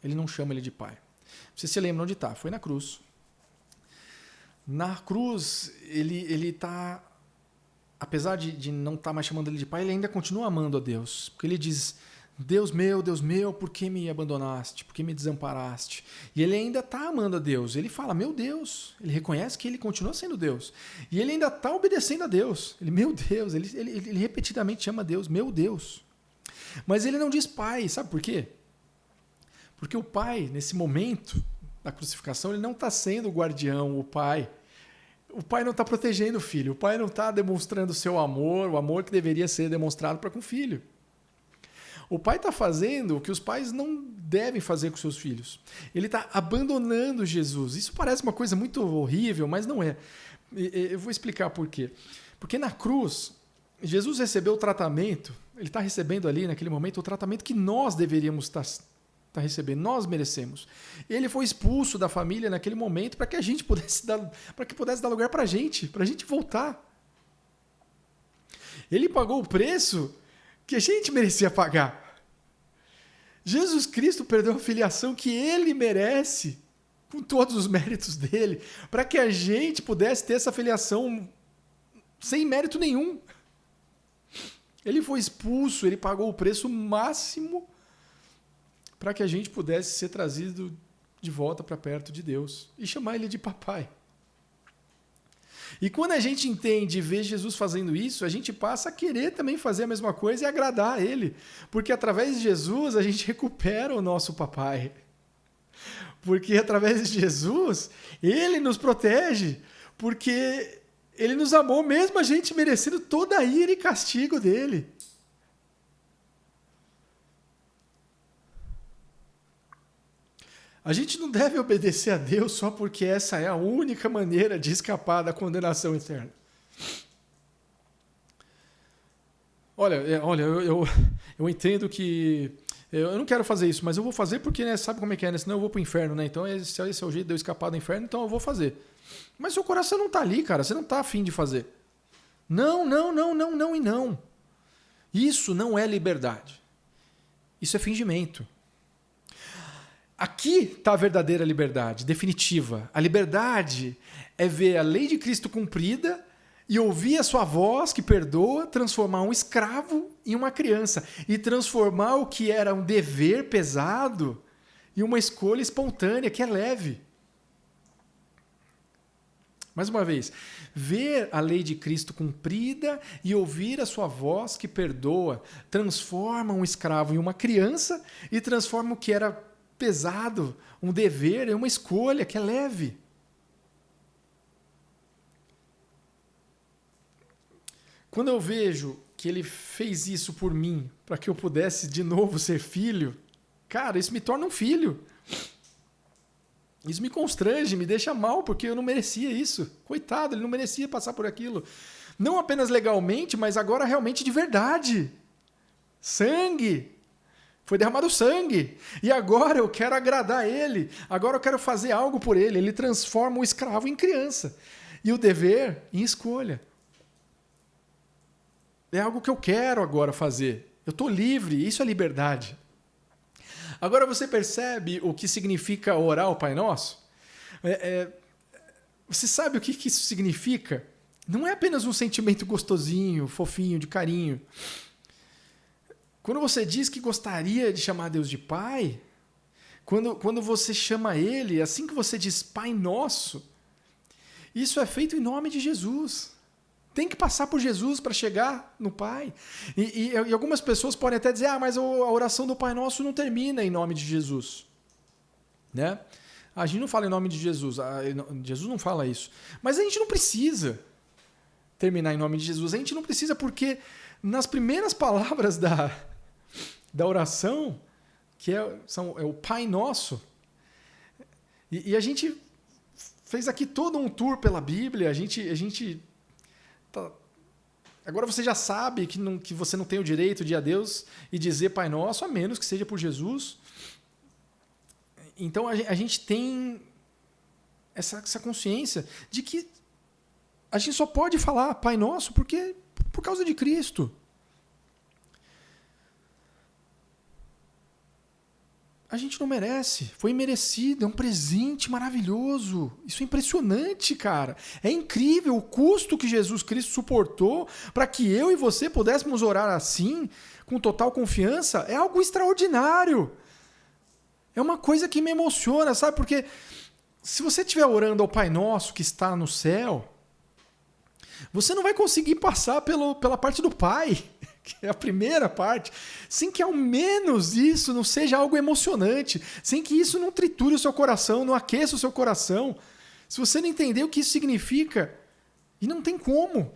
Ele não chama ele de pai. Você se lembra onde está? Foi na cruz. Na cruz, ele está, apesar de não estar mais chamando ele de pai, ele ainda continua amando a Deus. Porque ele diz, Deus meu, por que me abandonaste? Por que me desamparaste? E ele ainda está amando a Deus. Ele fala, meu Deus. Ele reconhece que ele continua sendo Deus. E ele ainda está obedecendo a Deus. Ele, meu Deus. Ele repetidamente chama Deus, meu Deus. Mas ele não diz pai. Sabe por quê? Porque o pai, nesse momento da crucificação, ele não está sendo o guardião, o pai. O pai não está protegendo o filho. O pai não está demonstrando o seu amor, o amor que deveria ser demonstrado para com o filho. O pai está fazendo o que os pais não devem fazer com seus filhos. Ele está abandonando Jesus. Isso parece uma coisa muito horrível, mas não é. Eu vou explicar por quê. Porque na cruz, Jesus recebeu o tratamento, ele está recebendo ali naquele momento o tratamento que nós deveríamos estar recebendo, nós merecemos. Ele foi expulso da família naquele momento para que a gente pudesse dar lugar para a gente voltar. Ele pagou o preço que a gente merecia pagar. Jesus Cristo perdeu a filiação que ele merece, com todos os méritos dele, para que a gente pudesse ter essa filiação sem mérito nenhum. Ele foi expulso, ele pagou o preço máximo para que a gente pudesse ser trazido de volta para perto de Deus e chamar ele de papai. E quando a gente entende e vê Jesus fazendo isso, a gente passa a querer também fazer a mesma coisa e agradar a ele. Porque através de Jesus a gente recupera o nosso papai. Porque através de Jesus, ele nos protege. Porque ele nos amou mesmo a gente merecendo toda a ira e castigo dele. A gente não deve obedecer a Deus só porque essa é a única maneira de escapar da condenação eterna. Olha, eu entendo que eu não quero fazer isso, mas eu vou fazer porque, né, sabe como é que é, né? Senão eu vou para o inferno, né? Então esse é o jeito de eu escapar do inferno, então eu vou fazer. Mas seu coração não está ali, cara. Você não está afim de fazer. Não e não. Isso não é liberdade. Isso é fingimento. Aqui está a verdadeira liberdade, definitiva. A liberdade é ver a lei de Cristo cumprida e ouvir a sua voz que perdoa, transformar um escravo em uma criança e transformar o que era um dever pesado em uma escolha espontânea, que é leve. Mais uma vez, ver a lei de Cristo cumprida e ouvir a sua voz que perdoa, transforma um escravo em uma criança e transforma o que era pesado, um dever, é uma escolha que é leve. Quando eu vejo que ele fez isso por mim, para que eu pudesse de novo ser filho, cara, isso me torna um filho. Isso me constrange, me deixa mal, porque eu não merecia isso. Coitado, ele não merecia passar por aquilo. Não apenas legalmente, mas agora realmente de verdade. Sangue. Foi derramado sangue. E agora eu quero agradar ele. Agora eu quero fazer algo por ele. Ele transforma o escravo em criança. E o dever em escolha. É algo que eu quero agora fazer. Eu estou livre. Isso é liberdade. Agora você percebe o que significa orar o Pai Nosso? Você sabe o que isso significa? Não é apenas um sentimento gostosinho, fofinho, de carinho. Quando você diz que gostaria de chamar Deus de Pai, quando você chama Ele, assim que você diz Pai Nosso, isso é feito em nome de Jesus. Tem que passar por Jesus para chegar no Pai. E algumas pessoas podem até dizer, mas a oração do Pai Nosso não termina em nome de Jesus. Né? A gente não fala em nome de Jesus. Jesus não fala isso. Mas a gente não precisa terminar em nome de Jesus. A gente não precisa porque nas primeiras palavras da oração, que é o Pai Nosso, e a gente fez aqui todo um tour pela Bíblia, a gente agora você já sabe que você não tem o direito de ir a Deus e dizer Pai Nosso, a menos que seja por Jesus. Então a gente tem essa consciência de que a gente só pode falar Pai Nosso por causa de Cristo. A gente não merece, foi merecido, é um presente maravilhoso. Isso é impressionante, cara. É incrível o custo que Jesus Cristo suportou para que eu e você pudéssemos orar assim, com total confiança. É algo extraordinário. É uma coisa que me emociona, sabe? Porque se você estiver orando ao Pai Nosso que está no céu, você não vai conseguir passar pela parte do Pai, que é a primeira parte, sem que ao menos isso não seja algo emocionante, sem que isso não triture o seu coração, não aqueça o seu coração. Se você não entender o que isso significa, e não tem como.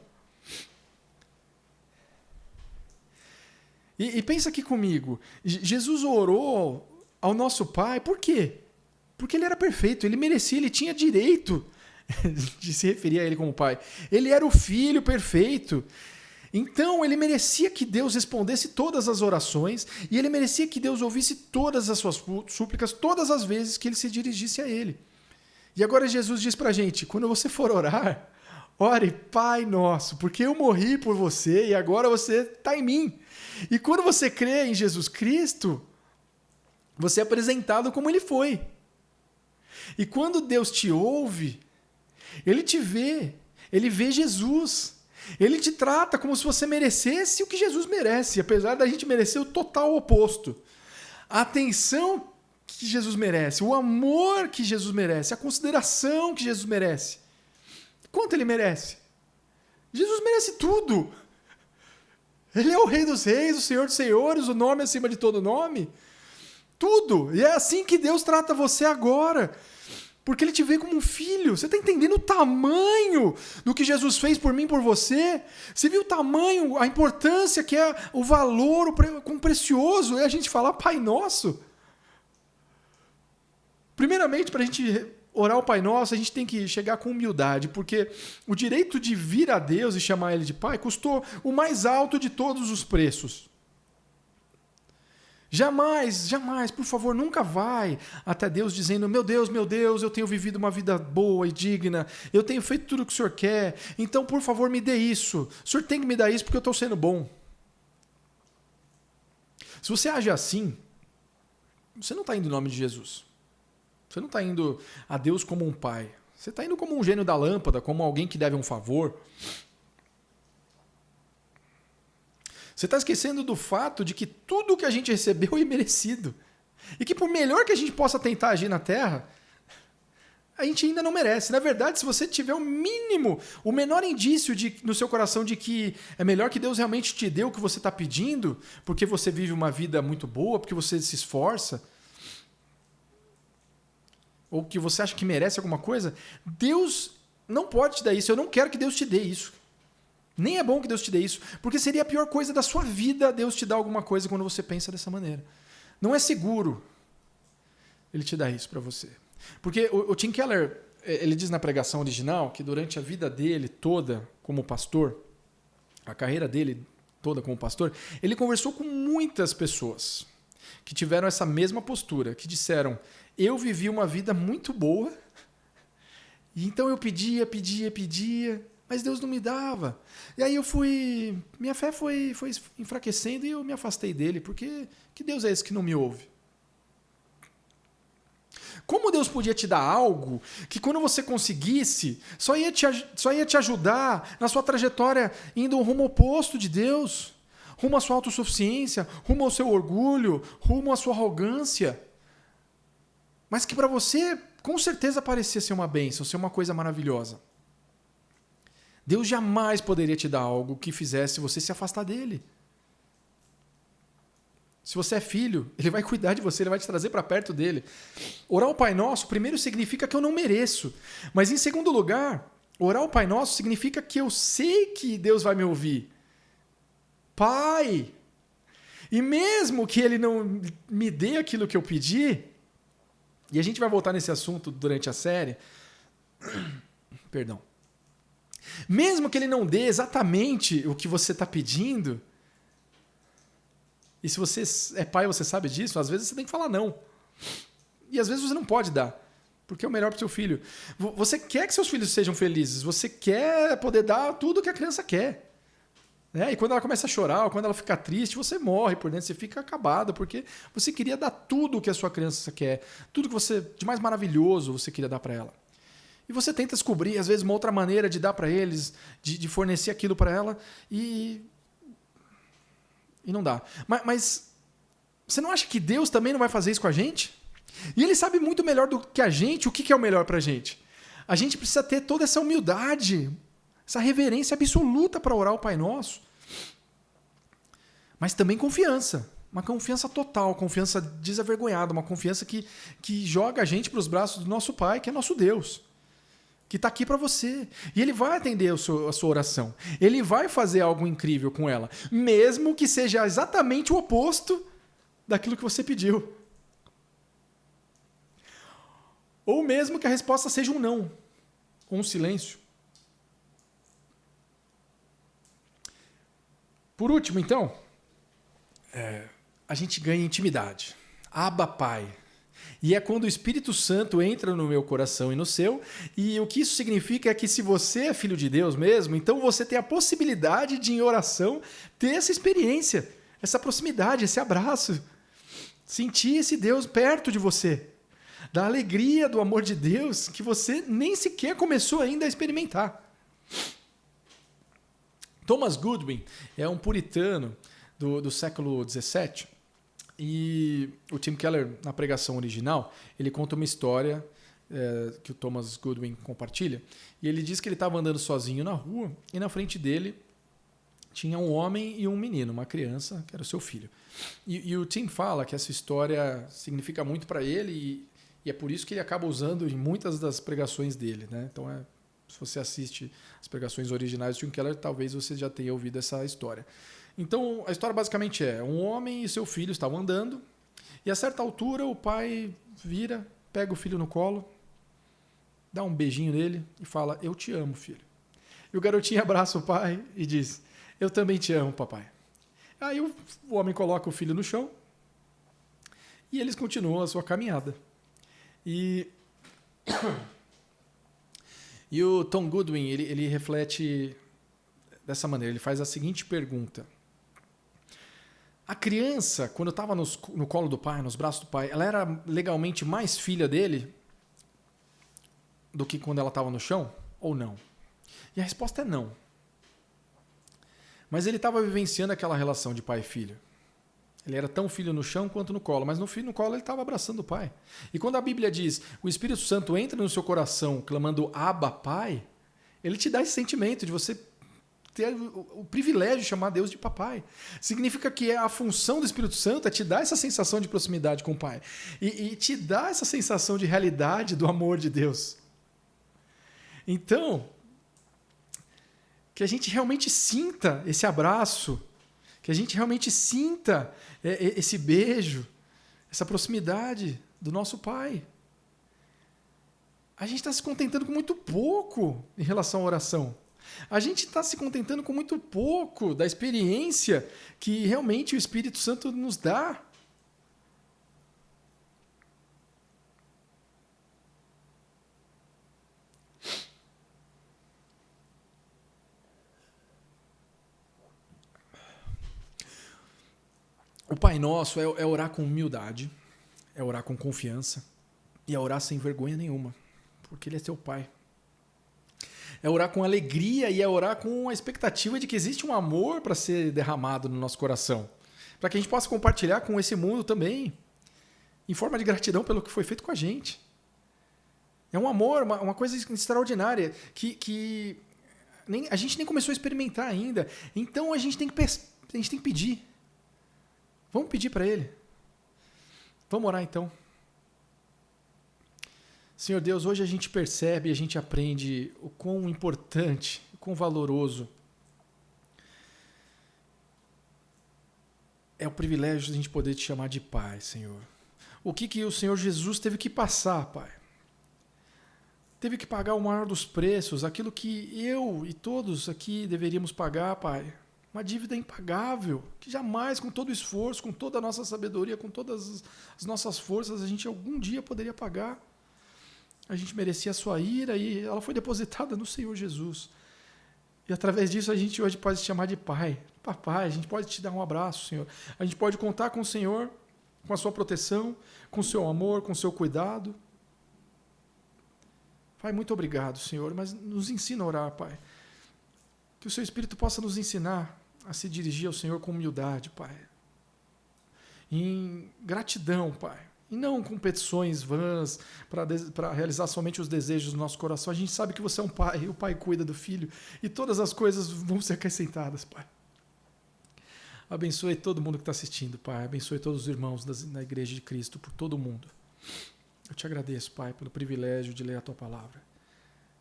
E pensa aqui comigo, Jesus orou ao nosso Pai, por quê? Porque ele era perfeito, ele merecia, ele tinha direito de se referir a ele como Pai. Ele era o Filho perfeito. Então, ele merecia que Deus respondesse todas as orações e ele merecia que Deus ouvisse todas as suas súplicas, todas as vezes que ele se dirigisse a ele. E agora Jesus diz pra gente, quando você for orar, ore Pai Nosso, porque eu morri por você e agora você está em mim. E quando você crê em Jesus Cristo, você é apresentado como ele foi. E quando Deus te ouve, ele te vê, ele vê Jesus. Ele te trata como se você merecesse o que Jesus merece, apesar da gente merecer o total oposto. A atenção que Jesus merece, o amor que Jesus merece, a consideração que Jesus merece. Quanto ele merece? Jesus merece tudo. Ele é o Rei dos Reis, o Senhor dos Senhores, o nome acima de todo nome. Tudo. E é assim que Deus trata você agora. Porque ele te vê como um filho. Você está entendendo o tamanho do que Jesus fez por mim e por você? Você viu o tamanho, a importância que é o valor, o quão precioso é a gente falar Pai Nosso? Primeiramente, para a gente orar o Pai Nosso, a gente tem que chegar com humildade, porque o direito de vir a Deus e chamar Ele de Pai custou o mais alto de todos os preços. Jamais, jamais, por favor, nunca vai até Deus dizendo, meu Deus, eu tenho vivido uma vida boa e digna, eu tenho feito tudo o que o Senhor quer, então, por favor, me dê isso. O Senhor tem que me dar isso porque eu estou sendo bom. Se você age assim, você não está indo em nome de Jesus. Você não está indo a Deus como um pai. Você está indo como um gênio da lâmpada, como alguém que deve um favor. Você está esquecendo do fato de que tudo que a gente recebeu é imerecido. E que por melhor que a gente possa tentar agir na Terra, a gente ainda não merece. Na verdade, se você tiver o mínimo, o menor indício no seu coração de que é melhor que Deus realmente te dê o que você está pedindo, porque você vive uma vida muito boa, porque você se esforça, ou que você acha que merece alguma coisa, Deus não pode te dar isso. Eu não quero que Deus te dê isso. Nem é bom que Deus te dê isso, porque seria a pior coisa da sua vida Deus te dar alguma coisa quando você pensa dessa maneira. Não é seguro Ele te dar isso para você. Porque o Tim Keller, ele diz na pregação original que durante a vida dele toda como pastor, a carreira dele toda como pastor, ele conversou com muitas pessoas que tiveram essa mesma postura, que disseram, eu vivi uma vida muito boa, e então eu pedia, mas Deus não me dava. E aí minha fé foi enfraquecendo e eu me afastei dele, porque que Deus é esse que não me ouve? Como Deus podia te dar algo que quando você conseguisse, só ia te ajudar na sua trajetória indo rumo oposto de Deus, rumo à sua autossuficiência, rumo ao seu orgulho, rumo à sua arrogância, mas que para você com certeza parecia ser uma bênção, ser uma coisa maravilhosa. Deus jamais poderia te dar algo que fizesse você se afastar dele. Se você é filho, ele vai cuidar de você, ele vai te trazer para perto dele. Orar o Pai Nosso, primeiro, significa que eu não mereço. Mas, em segundo lugar, orar o Pai Nosso significa que eu sei que Deus vai me ouvir. Pai! E mesmo que ele não me dê aquilo que eu pedi, e a gente vai voltar nesse assunto durante a série, perdão. Mesmo que ele não dê exatamente o que você está pedindo, e se você é pai, você sabe disso, às vezes você tem que falar não. E às vezes você não pode dar, porque é o melhor para o seu filho. Você quer que seus filhos sejam felizes, você quer poder dar tudo que a criança quer. Né? E quando ela começa a chorar, ou quando ela fica triste, você morre por dentro, você fica acabado, porque você queria dar tudo o que a sua criança quer, tudo que você de mais maravilhoso você queria dar para ela. E você tenta descobrir, às vezes, uma outra maneira de dar para eles, de fornecer aquilo para ela, e não dá. Mas você não acha que Deus também não vai fazer isso com a gente? E Ele sabe muito melhor do que a gente o que é o melhor para a gente. A gente precisa ter toda essa humildade, essa reverência absoluta para orar o Pai Nosso. Mas também confiança. Uma confiança total, confiança desavergonhada, uma confiança que joga a gente para os braços do nosso Pai, que é nosso Deus. Que está aqui para você. E Ele vai atender a sua oração. Ele vai fazer algo incrível com ela. Mesmo que seja exatamente o oposto daquilo que você pediu. Ou mesmo que a resposta seja um não. Ou um silêncio. Por último, então, a gente ganha intimidade. Abba, Pai. E é quando o Espírito Santo entra no meu coração e no seu, e o que isso significa é que se você é filho de Deus mesmo, então você tem a possibilidade de, em oração, ter essa experiência, essa proximidade, esse abraço, sentir esse Deus perto de você, da alegria do amor de Deus que você nem sequer começou ainda a experimentar. Thomas Goodwin é um puritano do século XVII, e o Tim Keller, na pregação original, ele conta uma história que o Thomas Goodwin compartilha, e ele diz que ele estava andando sozinho na rua, e na frente dele tinha um homem e um menino, uma criança, que era o seu filho. E o Tim fala que essa história significa muito para ele, e é por isso que ele acaba usando em muitas das pregações dele. Né? Então, se você assiste as pregações originais do Tim Keller, talvez você já tenha ouvido essa história. Então, a história basicamente é, um homem e seu filho estavam andando, e a certa altura o pai vira, pega o filho no colo, dá um beijinho nele e fala, eu te amo, filho. E o garotinho abraça o pai e diz, eu também te amo, papai. Aí o homem coloca o filho no chão e eles continuam a sua caminhada. E o Tom Goodwin, ele reflete dessa maneira, ele faz a seguinte pergunta. A criança, quando estava no colo do pai, nos braços do pai, ela era legalmente mais filha dele do que quando ela estava no chão? Ou não? E a resposta é não. Mas ele estava vivenciando aquela relação de pai e filho. Ele era tão filho no chão quanto no colo, mas no filho no colo ele estava abraçando o pai. E quando a Bíblia diz, o Espírito Santo entra no seu coração clamando Abba, Pai, ele te dá esse sentimento de você ter o privilégio de chamar Deus de papai. Significa que a função do Espírito Santo é te dar essa sensação de proximidade com o Pai. E te dar essa sensação de realidade do amor de Deus. Então, Que a gente realmente sinta esse abraço, que a gente realmente sinta esse beijo, essa proximidade do nosso Pai. A gente está se contentando com muito pouco em relação à oração. A gente está se contentando com muito pouco da experiência que realmente o Espírito Santo nos dá. O Pai Nosso é orar com humildade, é orar com confiança e é orar sem vergonha nenhuma, porque Ele é teu Pai. É orar com alegria e é orar com a expectativa de que existe um amor para ser derramado no nosso coração, para que a gente possa compartilhar com esse mundo também, em forma de gratidão pelo que foi feito com a gente. É um amor, uma coisa extraordinária que a gente nem começou a experimentar ainda. Então a gente tem que pedir. Vamos pedir para Ele. Vamos orar então. Senhor Deus, hoje a gente percebe e a gente aprende o quão importante, o quão valoroso é o privilégio de a gente poder te chamar de Pai, Senhor. O que o Senhor Jesus teve que passar, Pai? Teve que pagar o maior dos preços, aquilo que eu e todos aqui deveríamos pagar, Pai. Uma dívida impagável, que jamais, com todo o esforço, com toda a nossa sabedoria, com todas as nossas forças, a gente algum dia poderia pagar. A gente merecia a sua ira e ela foi depositada no Senhor Jesus. E através disso a gente hoje pode te chamar de Pai. Papai, a gente pode te dar um abraço, Senhor. A gente pode contar com o Senhor, com a sua proteção, com o seu amor, com o seu cuidado. Pai, muito obrigado, Senhor, mas nos ensina a orar, Pai. Que o seu Espírito possa nos ensinar a se dirigir ao Senhor com humildade, Pai. Em gratidão, Pai. E não com petições vãs para realizar somente os desejos do nosso coração. A gente sabe que você é um Pai, e o Pai cuida do Filho. E todas as coisas vão ser acrescentadas, Pai. Abençoe todo mundo que está assistindo, Pai. Abençoe todos os irmãos da Igreja de Cristo, por todo mundo. Eu te agradeço, Pai, pelo privilégio de ler a Tua Palavra.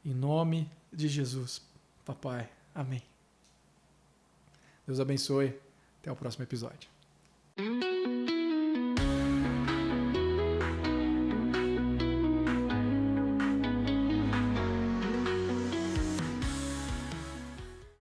Em nome de Jesus, Papai. Amém. Deus abençoe. Até o próximo episódio.